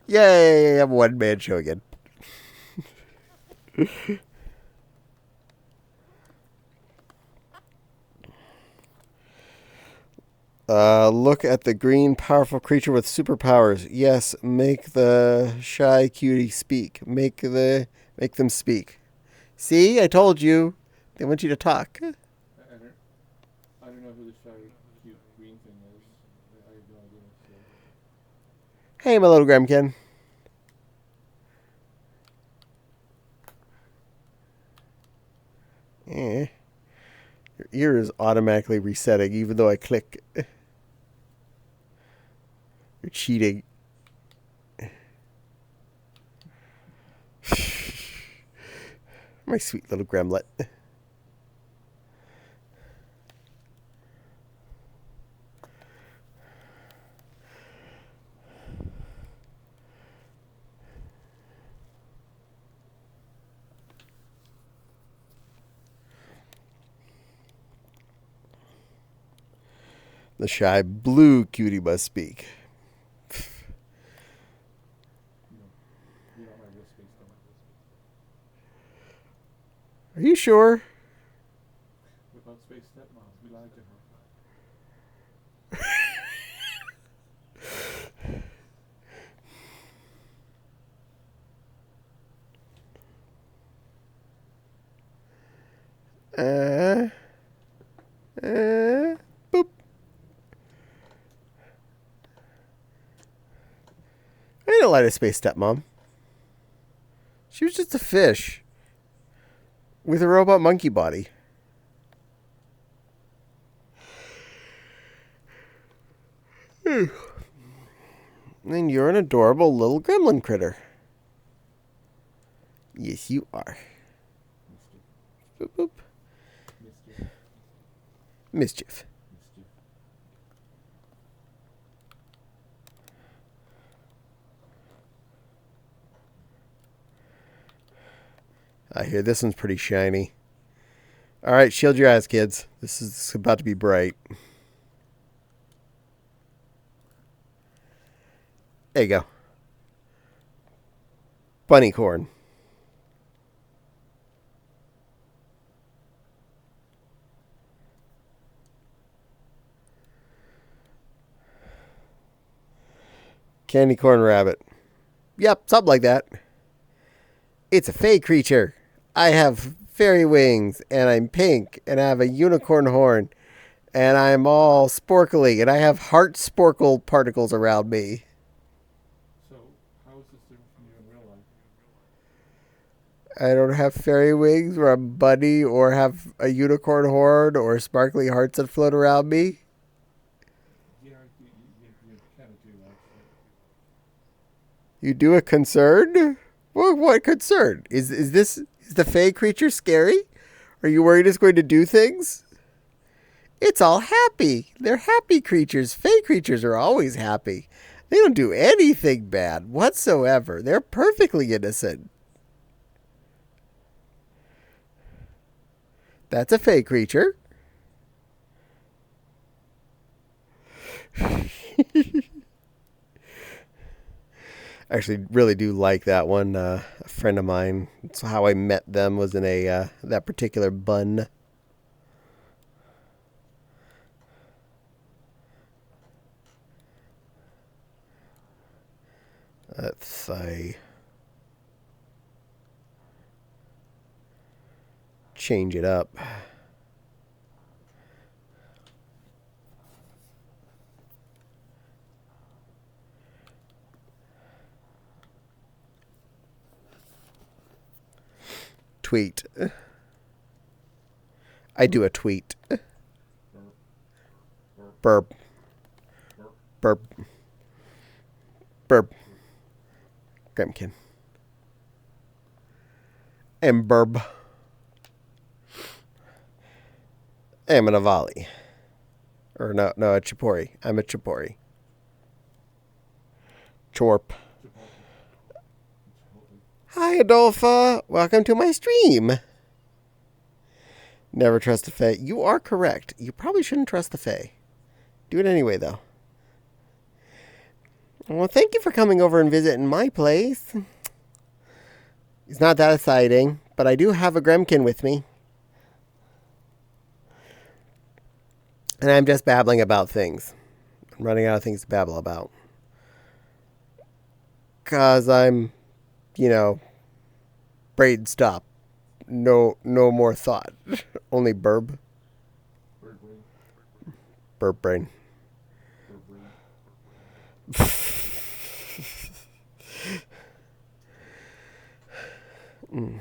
[SPEAKER 1] Yay, I'm a one-man show again. Look at the green, powerful creature with superpowers. Yes, make the shy cutie speak. Make them speak. See, I told you. They want you to talk.
[SPEAKER 2] I don't know who the shy, cute green thing is. I have no idea. So.
[SPEAKER 1] Hey, my little Gremkin. Eh. Your ear is automatically resetting, even though I click. You're cheating. My sweet little gremlet. The shy blue cutie must speak.
[SPEAKER 2] No. You know my real space though.
[SPEAKER 1] Are you sure?
[SPEAKER 2] Without space stepmoms, we lied to her.
[SPEAKER 1] Boop. I didn't lie to Space Stepmom. She was just a fish with a robot monkey body. And you're an adorable little gremlin critter. Yes, you are.
[SPEAKER 2] Mischief.
[SPEAKER 1] Boop, boop.
[SPEAKER 2] Mischief.
[SPEAKER 1] Mischief.
[SPEAKER 2] Mischief.
[SPEAKER 1] I hear this one's pretty shiny. All right, shield your eyes, kids. This is about to be bright. There you go. Bunny corn. Candy corn rabbit. Yep, something like that. It's a fey creature. I have fairy wings, and I'm pink, and I have a unicorn horn, and I'm all sporkly, and I have heart sporkle particles around me.
[SPEAKER 2] So, how is this different from you in real life?
[SPEAKER 1] I don't have fairy wings, or I'm bunny, or have a unicorn horn, or sparkly hearts that float around me.
[SPEAKER 2] Yeah, you kind of do, actually.
[SPEAKER 1] You do a concern? Well, what concern? Is the fey creature scary? Are you worried it's going to do things? It's all happy. They're happy creatures. Fey creatures are always happy. They don't do anything bad whatsoever. They're perfectly innocent. That's a fey creature. I actually really do like that one. A friend of mine, that's how I met them, was in a that particular bun. Let's say change it up. Tweet. I do a tweet. Burp. Burp. Burp. Gremkin. And burb. I'm an Avali. Or no, a Chipori. I'm a Chipori. Chorp. Hi, Adolpha. Welcome to my stream. Never trust the Fae. You are correct. You probably shouldn't trust the Fae. Do it anyway, though. Well, thank you for coming over and visiting my place. It's not that exciting, but I do have a Gremkin with me. And I'm just babbling about things. I'm running out of things to babble about. Because I'm, brain stop. No more thought. Only burb.
[SPEAKER 2] Bird brain.
[SPEAKER 1] Burp brain.
[SPEAKER 2] Bird brain.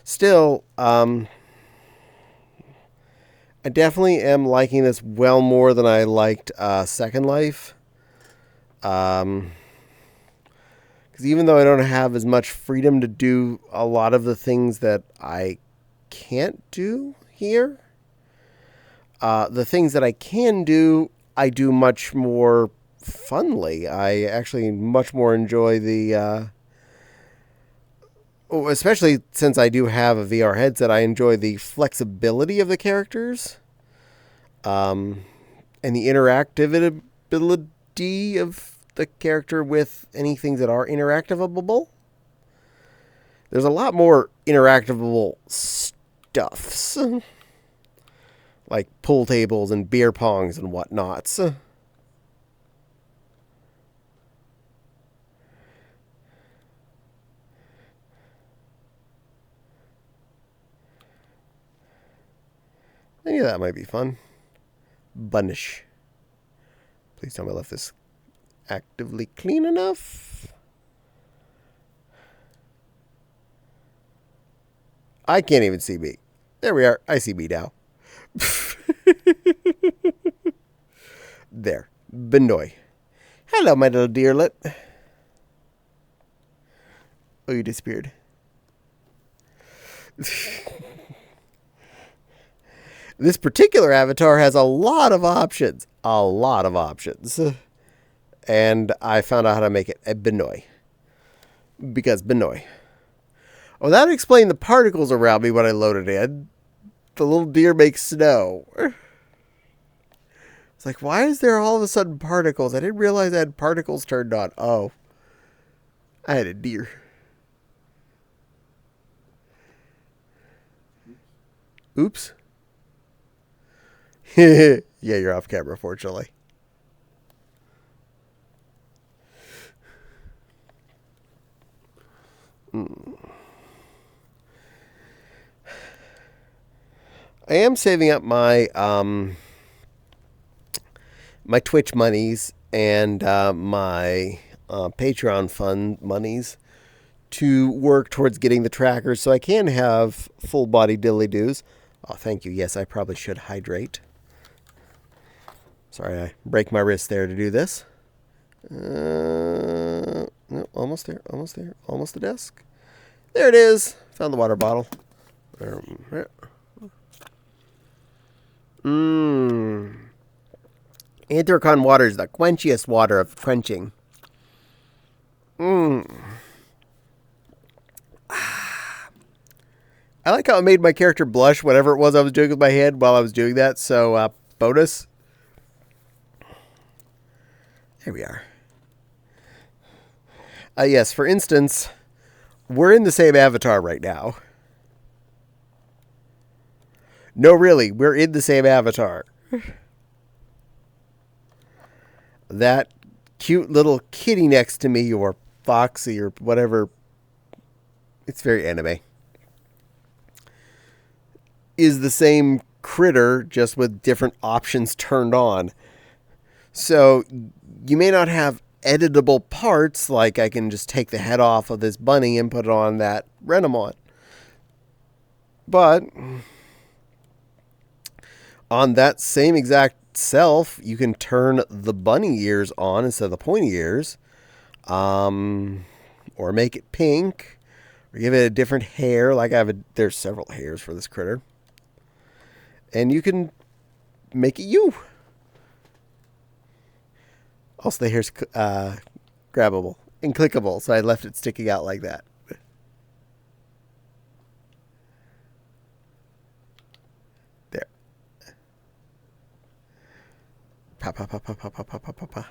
[SPEAKER 1] Still, I definitely am liking this well more than I liked Second Life. Because even though I don't have as much freedom to do a lot of the things that I can't do here, the things that I can do, I do much more funly. I actually much more enjoy the... especially since I do have a VR headset, I enjoy the flexibility of the characters, and the interactivity of the character with any things that are interactivable. There's a lot more interactivable stuffs, like pool tables and beer pongs and whatnots. Any of that might be fun. Bunish. Please tell me I left this actively clean enough. I can't even see me. There we are. I see me now. There. Benoy. Hello, my little dearlet. Oh, you disappeared. This particular avatar has a lot of options. A lot of options. And I found out how to make it a Benoy. Because Benoy. Oh, that would explain the particles around me when I loaded in. The little deer makes snow. It's like, why is there all of a sudden particles? I didn't realize I had particles turned on. Oh. I had a deer. Oops. Yeah, you're off camera, fortunately. I am saving up my my Twitch monies and my Patreon fund monies to work towards getting the trackers so I can have full body dilly doos. Oh, thank you. Yes, I probably should hydrate. Sorry, I break my wrist there to do this. No, almost there, almost there, almost the desk. There it is. Found the water bottle. Anthrocon water is the quenchiest water of quenching. I like how it made my character blush, whatever it was I was doing with my hand while I was doing that. So, bonus. There we are. Yes, for instance, we're in the same avatar right now. No, really, we're in the same avatar. That cute little kitty next to me, or Foxy, or whatever. It's very anime. Is the same critter, just with different options turned on. So, you may not have editable parts, like I can just take the head off of this bunny and put it on that Renamon. But on that same exact self, you can turn the bunny ears on instead of the pointy ears. Or make it pink. Or give it a different hair. Like there's several hairs for this critter. And you can make it you. Also, the hair's grabbable and clickable, so I left it sticking out like that. There. Pa pa pa pa pa pa pa pa pa pa.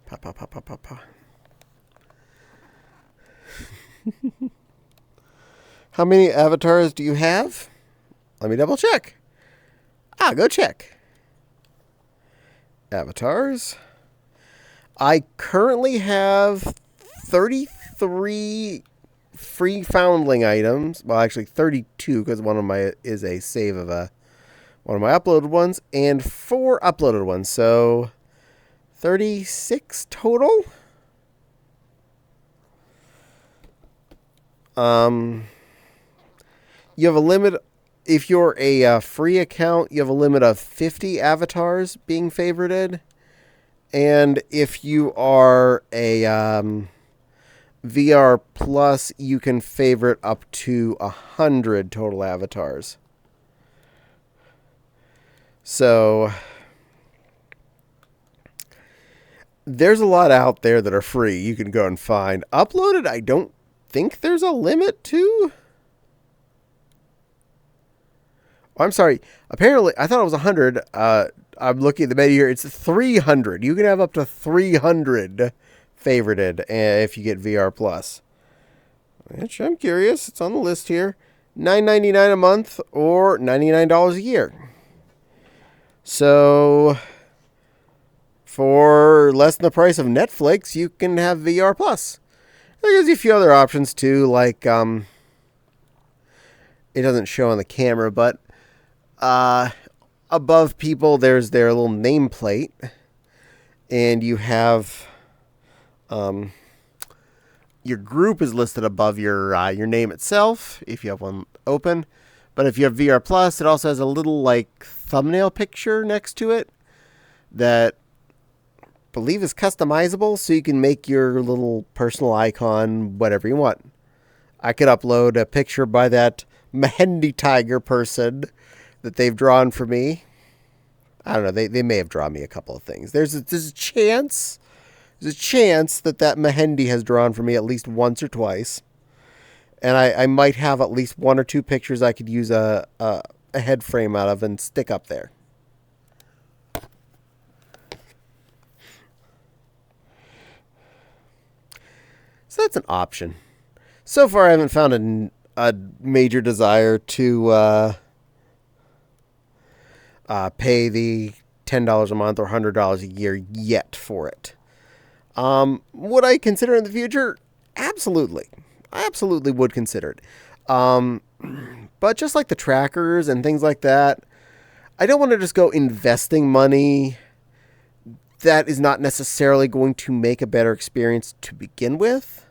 [SPEAKER 1] Pa pa pa pa pa pa. How many avatars do you have? Let me double check. Go check. Avatars. I currently have 33 free foundling items. Well, actually 32, because one of my is a save of one of my uploaded ones, and 4 uploaded ones. So 36 total. You have a limit. If you're a free account, you have a limit of 50 avatars being favorited. And if you are a VR Plus, you can favorite up to 100 total avatars. So there's a lot out there that are free you can go and find. Uploaded, I don't think there's a limit to. Oh, I'm sorry. Apparently, I thought it was 100. I'm looking at the menu here. It's 300. You can have up to 300 favorited if you get VR Plus. Which I'm curious. It's on the list here. $9.99 a month or $99 a year. So, for less than the price of Netflix, you can have VR Plus. There's a few other options too, like it doesn't show on the camera, but above people, there's their little nameplate, and you have your group is listed above your name itself if you have one open. But if you have VR Plus, it also has a little like thumbnail picture next to it that I believe is customizable, so you can make your little personal icon whatever you want. I could upload a picture by that Mehendi tiger person that they've drawn for me. I don't know. They may have drawn me a couple of things. There's a chance. There's a chance that Mehendi has drawn for me at least once or twice. And I might have at least 1 or 2 pictures I could use a head frame out of and stick up there. So that's an option. So far, I haven't found a major desire to pay the $10 a month or $100 a year yet for it. Would I consider in the future? Absolutely. I absolutely would consider it. Um, but just like the trackers and things like that, I don't want to just go investing money that is not necessarily going to make a better experience to begin with.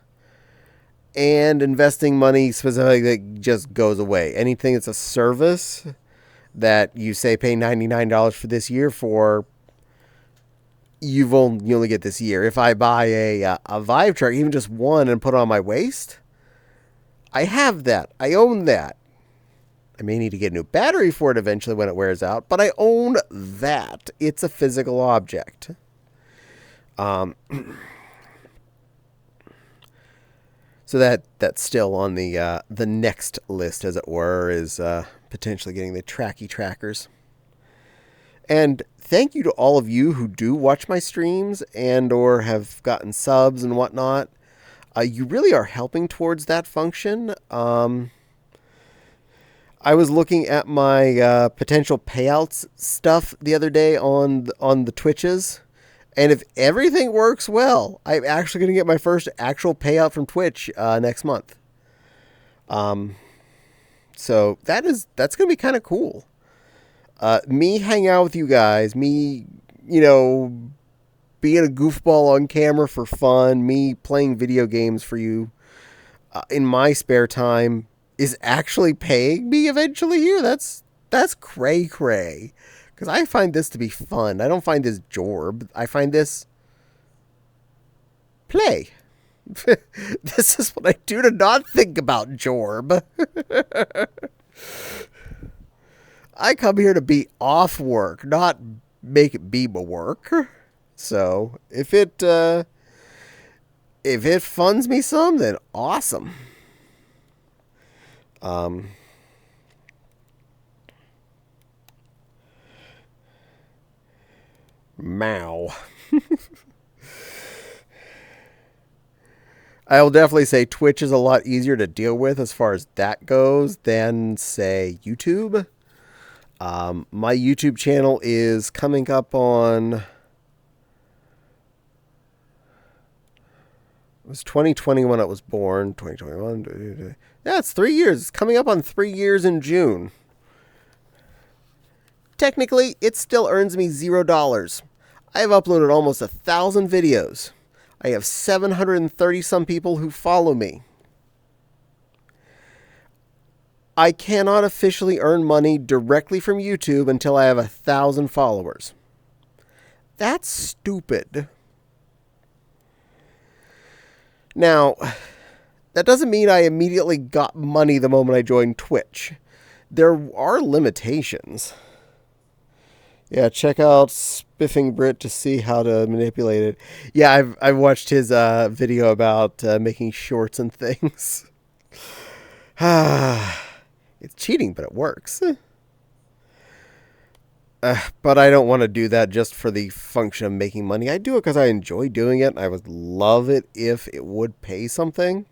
[SPEAKER 1] And investing money specifically that just goes away. Anything that's a service that you say pay $99 for this year for, you only get this year. If I buy a Vive tracker, even just one, and put it on my waist, I have that. I own that. I may need to get a new battery for it eventually when it wears out, but I own that. It's a physical object. So that's still on the next list, as it were, is potentially getting the tracky trackers. And thank you to all of you who do watch my streams and or have gotten subs and whatnot. You really are helping towards that function. I was looking at my potential payouts stuff the other day on the Twitches. And if everything works well, I'm actually going to get my first actual payout from Twitch next month. So that's going to be kind of cool. Me hanging out with you guys, me, being a goofball on camera for fun, me playing video games for you in my spare time is actually paying me eventually here. That's cray cray. Because I find this to be fun. I don't find this jorb. I find this play. This is what I do to not think about jorb. I come here to be off work, not make it be my work. So if it funds me some, then awesome. Mow. I will definitely say Twitch is a lot easier to deal with as far as that goes than, say, YouTube. My YouTube channel is coming up on... It was 2020 when I was born. 2021. Yeah, it's 3 years. It's coming up on 3 years in June. Technically, it still earns me $0. I have uploaded almost 1,000 videos. I have 730 some people who follow me. I cannot officially earn money directly from YouTube until I have 1,000 followers. That's stupid. Now, that doesn't mean I immediately got money the moment I joined Twitch. There are limitations. Yeah, check out Spiffing Brit to see how to manipulate it. Yeah, I've watched his video about making shorts and things. It's cheating, but it works. But I don't want to do that just for the function of making money. I do it because I enjoy doing it, and I would love it if it would pay something.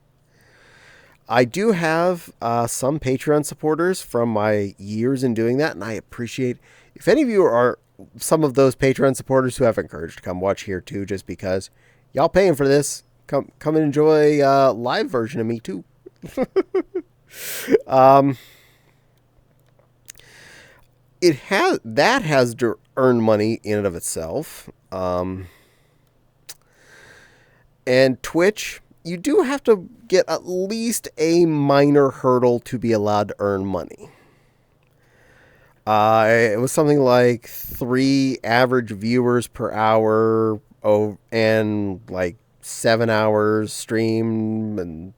[SPEAKER 1] I do have some Patreon supporters from my years in doing that, and I appreciate... If any of you are some of those Patreon supporters who have encouraged to come watch here too, just because y'all paying for this, come and enjoy live version of me too. It has to earn money in and of itself. And Twitch, you do have to get at least a minor hurdle to be allowed to earn money. It was something like 3 average viewers per hour, and like 7 hours stream, and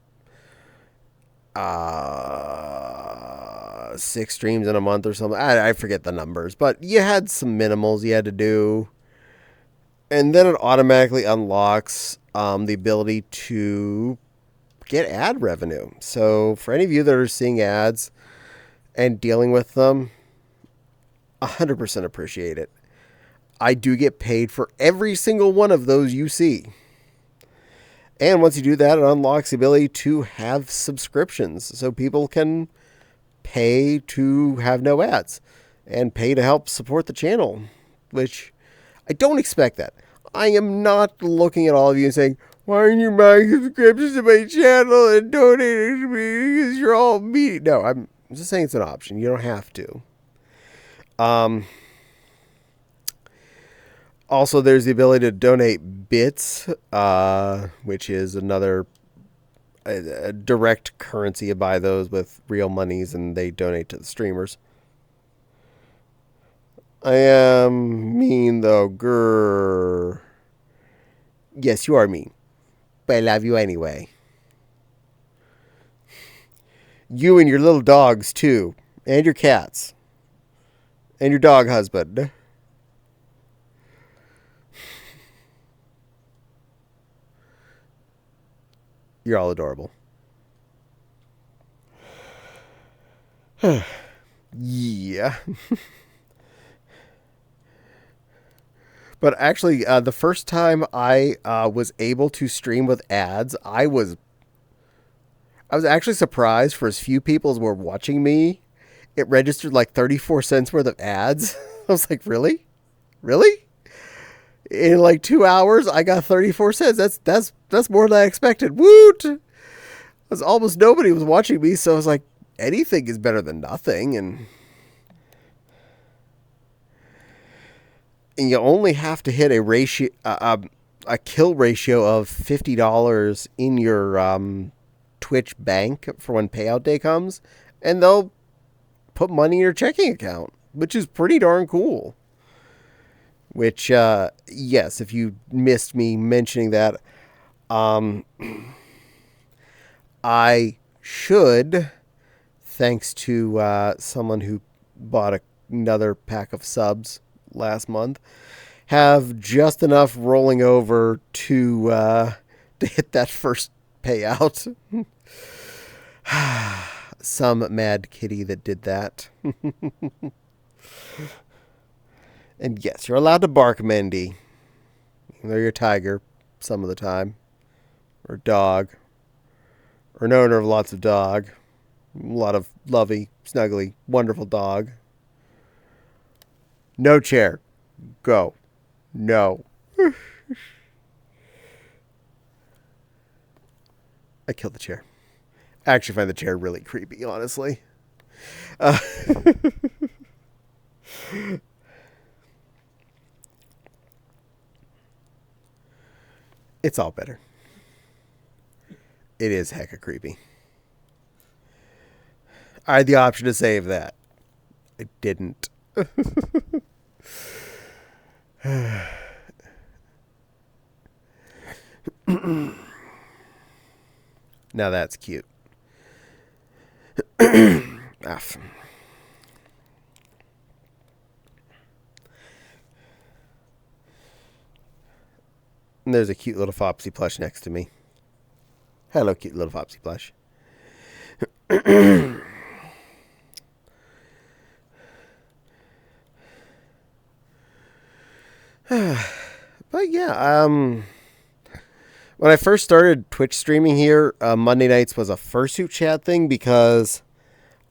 [SPEAKER 1] 6 streams in a month or something. I forget the numbers, but you had some minimals you had to do. And then it automatically unlocks the ability to get ad revenue. So for any of you that are seeing ads and dealing with them, 100% appreciate it. I do get paid for every single one of those you see. And once you do that, it unlocks the ability to have subscriptions. So people can pay to have no ads and pay to help support the channel, which I don't expect that. I am not looking at all of you and saying, Why aren't you buying subscriptions to my channel and donating to me because you're all me? No, I'm just saying it's an option. You don't have to. Also, there's the ability to donate bits, which is another a direct currency. You buy those with real monies and they donate to the streamers. I am mean though, grrr. Yes, you are mean, but I love you anyway. You and your little dogs too, and your cats, and your dog husband. You're all adorable. Yeah. But actually, the first time I was able to stream with ads, I was actually surprised for as few people as were watching me. It registered like 34 cents worth of ads. I was like, really? Really? In like 2 hours, I got 34 cents. That's more than I expected. Woot! Because almost nobody was watching me, so I was like, anything is better than nothing. And you only have to hit a ratio, a kill ratio of $50 in your Twitch bank for when payout day comes, and they'll put money in your checking account, which is pretty darn cool. Which, yes, if you missed me mentioning that, I should, thanks to someone who bought another pack of subs last month, have just enough rolling over to hit that first payout. Some mad kitty that did that. And yes, you're allowed to bark, Mendy. They're your tiger some of the time. Or dog. Or an owner of lots of dog. A lot of lovey, snuggly, wonderful dog. No chair. Go. No. I killed the chair. I actually find the chair really creepy, honestly. It's all better. It is hecka creepy. I had the option to save that. I didn't. Now that's cute. F. And there's a cute little Fopsy plush next to me. Hello, cute little Fopsy plush. But yeah, when I first started Twitch streaming here, Monday nights was a fursuit chat thing because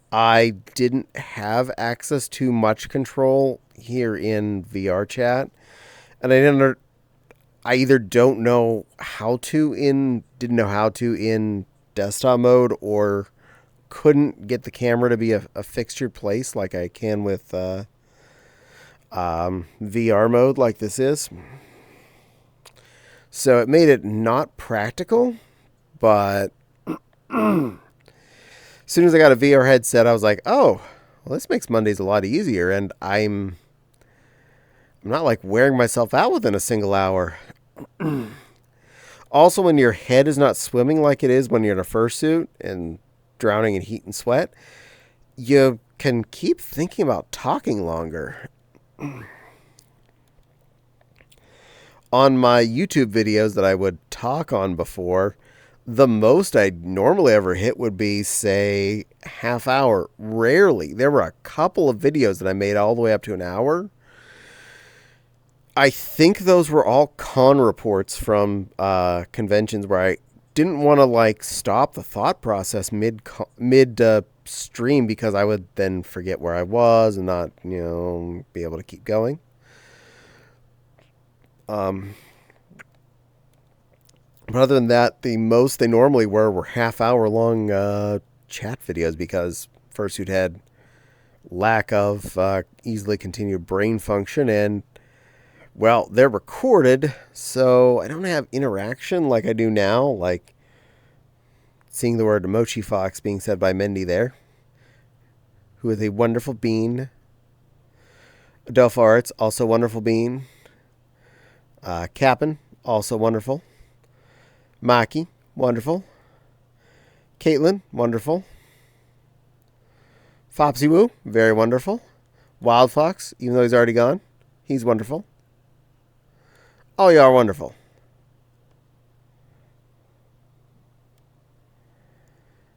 [SPEAKER 1] I didn't have access to much control here in VR chat, and I either didn't know how to in desktop mode, or couldn't get the camera to be a fixtured place like I can with VR mode like this is. So it made it not practical, but as soon as I got a VR headset, I was like, oh, well, this makes Mondays a lot easier, and I'm not like wearing myself out within a single hour. Also, when your head is not swimming like it is when you're in a fursuit and drowning in heat and sweat, you can keep thinking about talking longer. On my YouTube videos that I would talk on before, the most I'd normally ever hit would be, say, half hour. Rarely. There were a couple of videos that I made all the way up to an hour. I think those were all con reports from conventions where I didn't want to like stop the thought process mid stream because I would then forget where I was and not, be able to keep going. But other than that, the most they normally were half-hour long chat videos because fursuit had lack of easily continued brain function, and well, they're recorded, so I don't have interaction like I do now, like seeing the word Mochi Fox being said by Mindy there, who is a wonderful bean. Adelpha Arts, also wonderful bean. Cap'n, also wonderful. Maki, wonderful. Caitlin, wonderful. Fopsy Woo, very wonderful. Wild Fox, even though he's already gone, he's wonderful. All y'all are wonderful.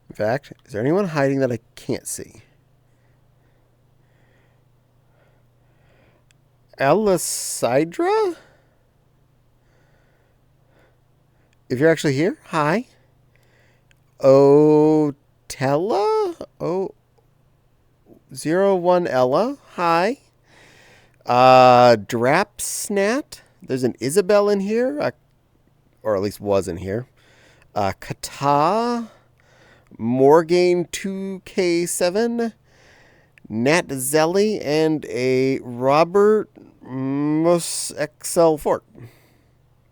[SPEAKER 1] In fact, is there anyone hiding that I can't see? Elisidra? If you're actually here, hi. Otella? Oh, 01 Ella, hi. Drapsnat? There's an Isabel in here, or at least was in here. Kata? Morgaine 2K7? Nat Zelly, and a Robert Mus XL4.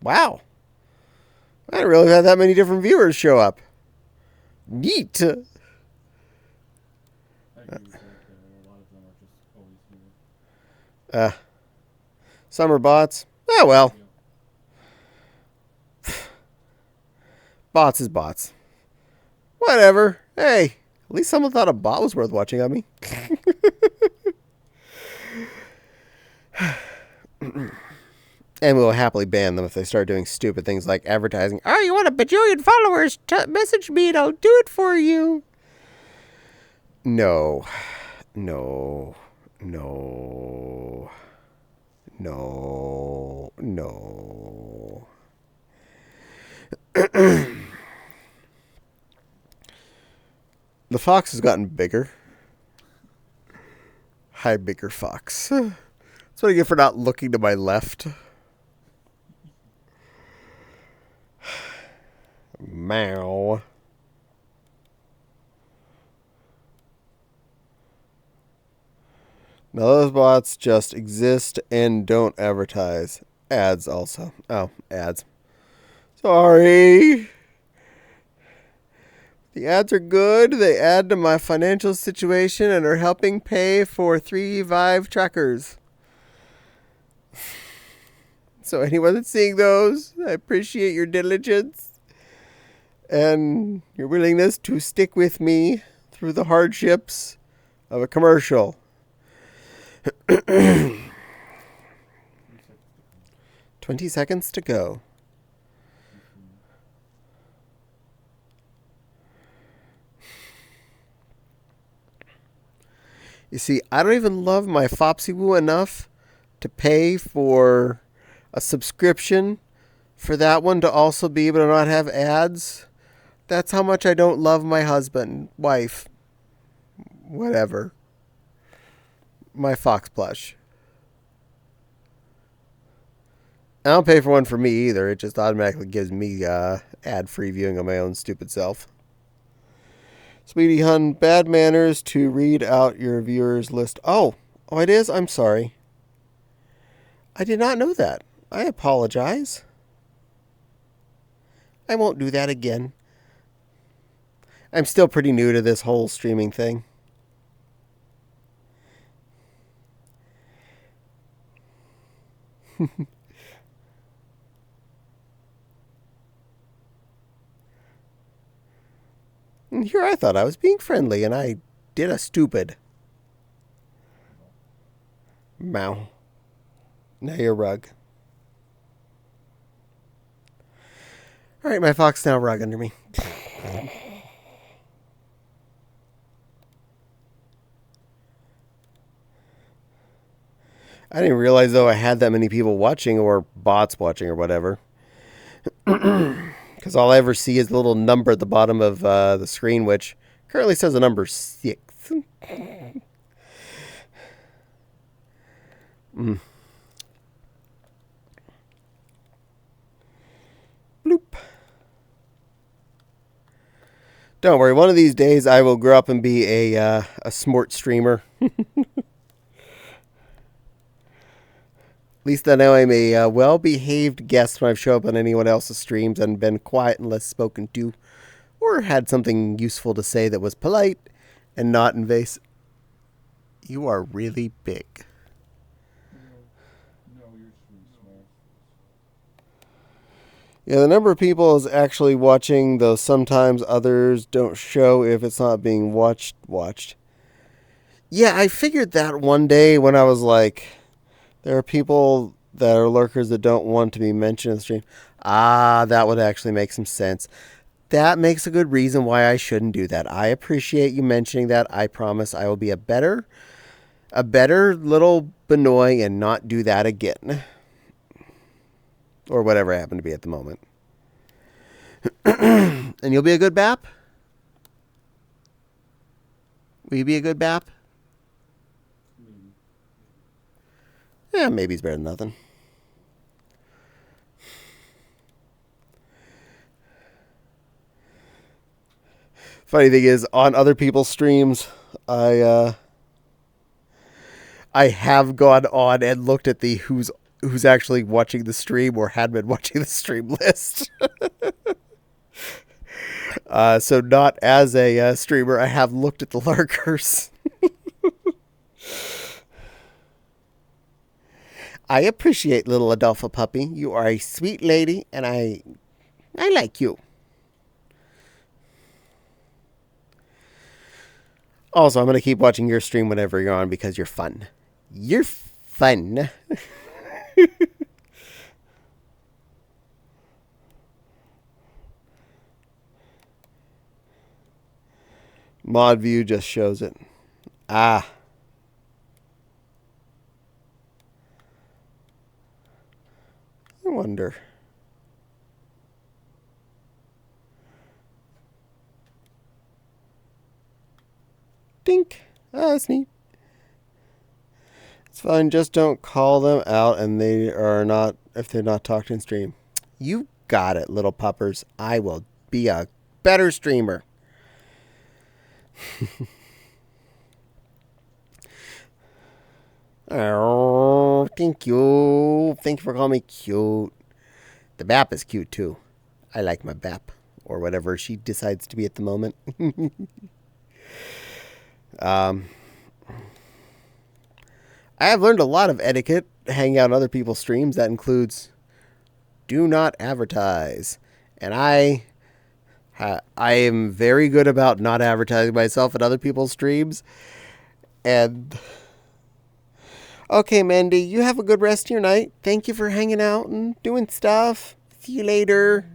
[SPEAKER 1] Wow. I didn't realize I had that many different viewers show up. Neat.
[SPEAKER 2] I agree with that. A lot of them are just always here.
[SPEAKER 1] Summer bots. Oh, well. Bots is bots. Whatever. Hey, at least someone thought a bot was worth watching on me. And we'll happily ban them if they start doing stupid things like advertising. Oh, you want a bajillion followers? Message me and I'll do it for you. No. No. No. No. No. The fox has gotten bigger. Hi, bigger fox. That's what I get for not looking to my left. Meow. Now those bots just exist and don't advertise. Ads also. Oh, ads. Sorry. The ads are good. They add to my financial situation and are helping pay for 3 Vive trackers. So anyone that's seeing those, I appreciate your diligence and your willingness to stick with me through the hardships of a commercial. 20 seconds to go. You see, I don't even love my Fopsy Woo enough to pay for a subscription for that one to also be able to not have ads. That's how much I don't love my husband, wife, whatever. My Fox plush. I don't pay for one for me either. It just automatically gives me ad-free viewing of my own stupid self. Sweetie Hun, bad manners to read out your viewers list. Oh, it is? I'm sorry. I did not know that. I apologize. I won't do that again. I'm still pretty new to this whole streaming thing. And here I thought I was being friendly, and I did a stupid. Mow. Now you're rug. Alright, my fox now rug under me. I didn't realize, though, I had that many people watching, or bots watching, or whatever. Because all I ever see is the little number at the bottom of the screen, which currently says a number 6. Bloop. Don't worry. One of these days, I will grow up and be a smart streamer. At least I know I'm a well-behaved guest when I show up on anyone else's streams and been quiet and less spoken to, or had something useful to say that was polite and not invasive. You are really big.
[SPEAKER 2] No, you're really small.
[SPEAKER 1] Yeah, the number of people is actually watching, though sometimes others don't show if it's not being watched. Yeah, I figured that one day when I was like, there are people that are lurkers that don't want to be mentioned in the stream. Ah, that would actually make some sense. That makes a good reason why I shouldn't do that. I appreciate you mentioning that. I promise I will be a better little Benoit and not do that again. Or whatever I happen to be at the moment. And you'll be a good BAP? Will you be a good BAP?
[SPEAKER 2] Maybe.
[SPEAKER 1] Yeah, maybe it's better than nothing. Funny thing is, on other people's streams, I have gone on and looked at the who's actually watching the stream or had been watching the stream list. So not as a streamer, I have looked at the lurkers. I appreciate little Adolpha puppy. You are a sweet lady, and I like you. Also, I'm going to keep watching your stream whenever you're on because you're fun. You're fun. Mod view just shows it. Ah. I wonder. Dink. Ah, that's neat. It's fine. Just don't call them out, and they are not if they're not talked in stream. You got it, little puppers. I will be a better streamer. Oh, thank you. Thank you for calling me cute. The BAP is cute too. I like my BAP, or whatever she decides to be at the moment. I have learned a lot of etiquette hanging out on other people's streams. That includes do not advertise. And I am very good about not advertising myself at other people's streams. And okay, Mandy, you have a good rest of your night. Thank you for hanging out and doing stuff. See you later.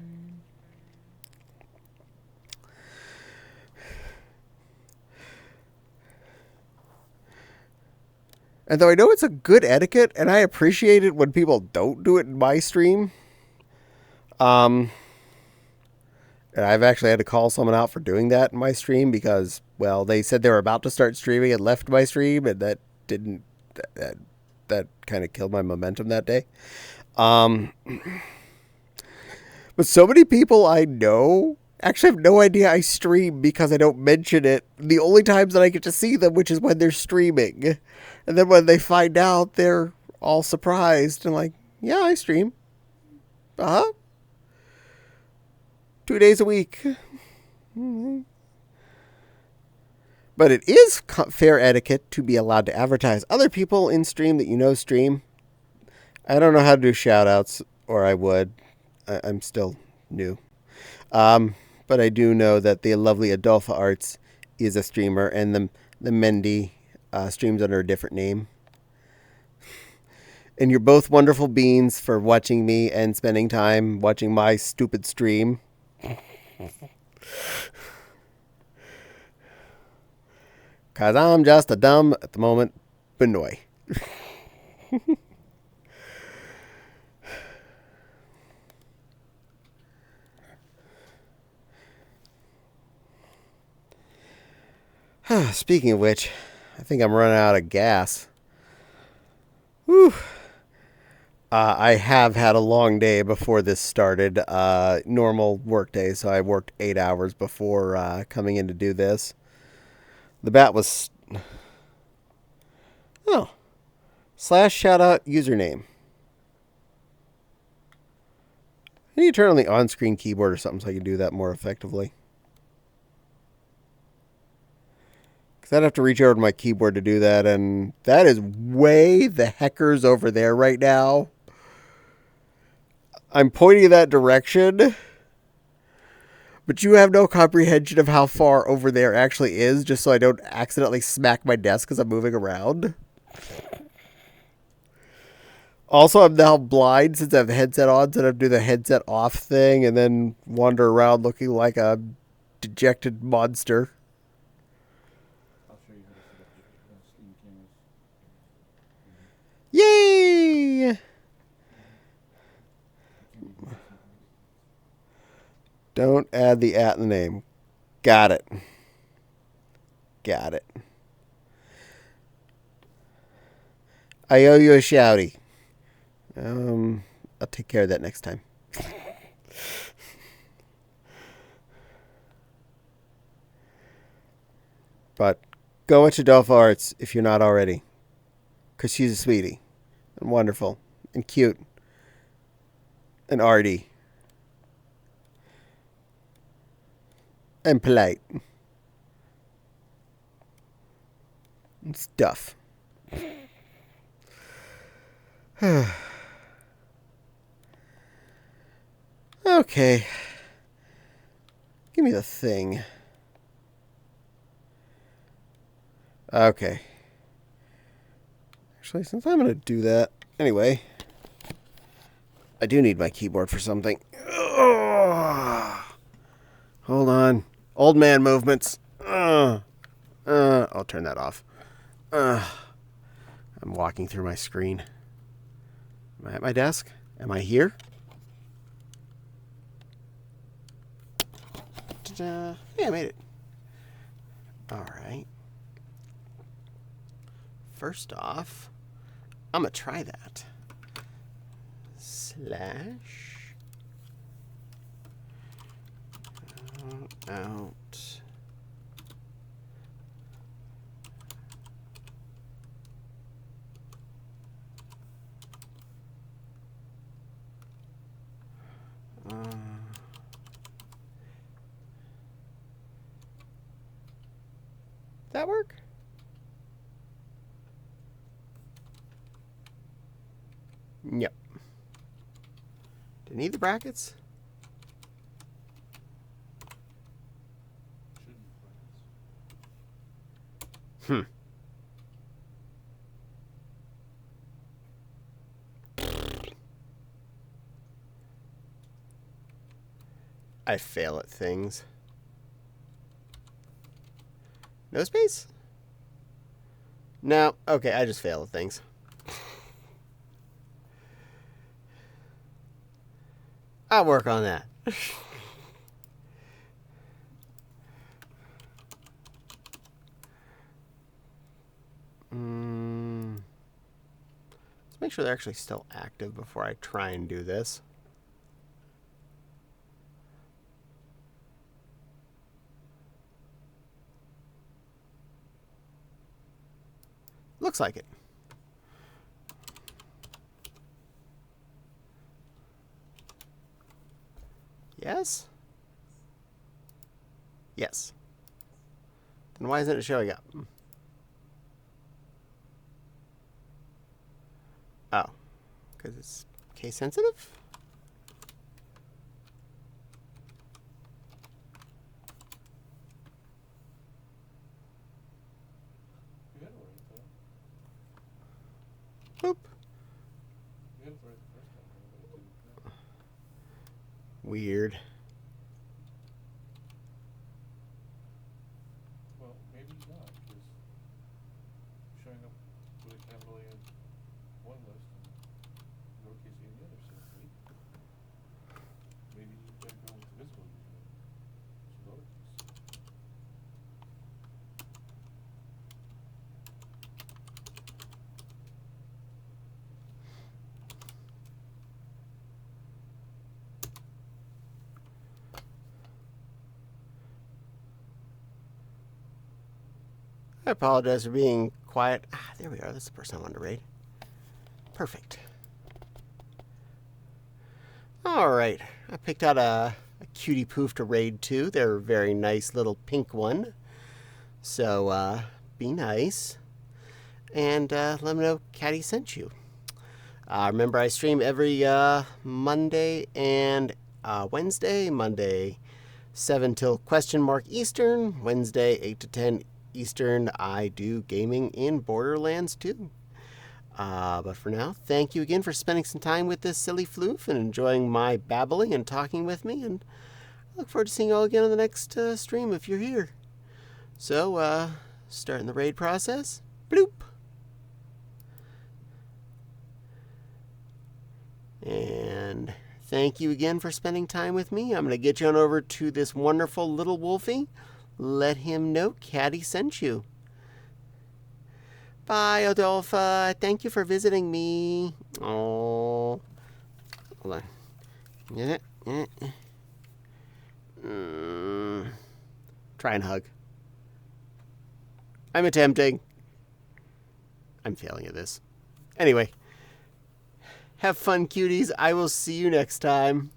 [SPEAKER 1] And though I know it's a good etiquette, and I appreciate it when people don't do it in my stream, and I've actually had to call someone out for doing that in my stream because, well, they said they were about to start streaming and left my stream, and that didn't, that kind of killed my momentum that day. But so many people I know actually have no idea I stream because I don't mention it the only times that I get to see them, which is when they're streaming. And then when they find out, they're all surprised and like, yeah, I stream. 2 days a week. But it is fair etiquette to be allowed to advertise other people in stream that you know stream. I don't know how to do shout outs, or I would. I'm still new. But I do know that the lovely Adolpha Arts is a streamer, and the Mendy streams under a different name. And you're both wonderful beings for watching me and spending time watching my stupid stream. Because I'm just a dumb, at the moment, Benoit. Speaking of which, I think I'm running out of gas. Whew. I have had a long day before this started. Normal work day, so I worked 8 hours before coming in to do this. The bat was oh slash shout out username. I need to turn on the on-screen keyboard or something so I can do that more effectively. Because I'd have to reach over to my keyboard to do that, and that is way the heckers over there right now. I'm pointing that direction, but you have no comprehension of how far over there actually is, just so I don't accidentally smack my desk because I'm moving around. Also, I'm now blind since I have the headset on, so I have to do the headset off thing and then wander around looking like a dejected monster.
[SPEAKER 2] I'll show you how to set up Steam cameras.
[SPEAKER 1] Yay! Don't add the at in the name. Got it. Got it. I owe you a shouty. I'll take care of that next time. But go watch Adolpha Arts if you're not already. Because she's a sweetie. And wonderful. And cute. And arty. And polite. And stuff. Okay. Give me the thing. Okay. Actually, since I'm going to do that, anyway, I do need my keyboard for something. Ugh. Hold on. Old man movements. I'll turn that off. I'm walking through my screen. Am I at my desk? Am I here? Ta-da. Yeah, I made it. All right. First off, I'm going to try that. Slash. Out. That work? Yep. Do you need the brackets? Hmm. I fail at things. No space? No. Okay, I just fail at things. I'll work on that. Let's make sure they're actually still active before I try and do this. Looks like it. Yes? Yes. Then why isn't it showing up? Oh. Because it's case sensitive?
[SPEAKER 2] You had it right, though.
[SPEAKER 1] Boop.
[SPEAKER 2] You had it right the first time, but it didn't.
[SPEAKER 1] Weird.
[SPEAKER 2] Well, maybe not, because showing up with a capital A in one list and lowercase a in the other says maybe. Maybe you gotta go with the visible username. It's lowercase.
[SPEAKER 1] apologize for being quiet. Ah, there we are. That's the person I wanted to raid. Perfect. Alright. I picked out a cutie poof to raid too. They're a very nice little pink one. So, be nice. And let me know Caddie sent you. Remember, I stream every Monday and Wednesday. Monday, 7 till ? Eastern. Wednesday, 8 to 10 Eastern. I do gaming in Borderlands 2. But for now, thank you again for spending some time with this silly floof and enjoying my babbling and talking with me. And I look forward to seeing you all again on the next stream if you're here. So, starting the raid process. Bloop. And thank you again for spending time with me. I'm going to get you on over to this wonderful little wolfie. Let him know Caddie sent you. Bye, Adolpha. Thank you for visiting me. Oh, hold on. Try and hug. I'm attempting. I'm failing at this. Anyway, have fun, cuties. I will see you next time.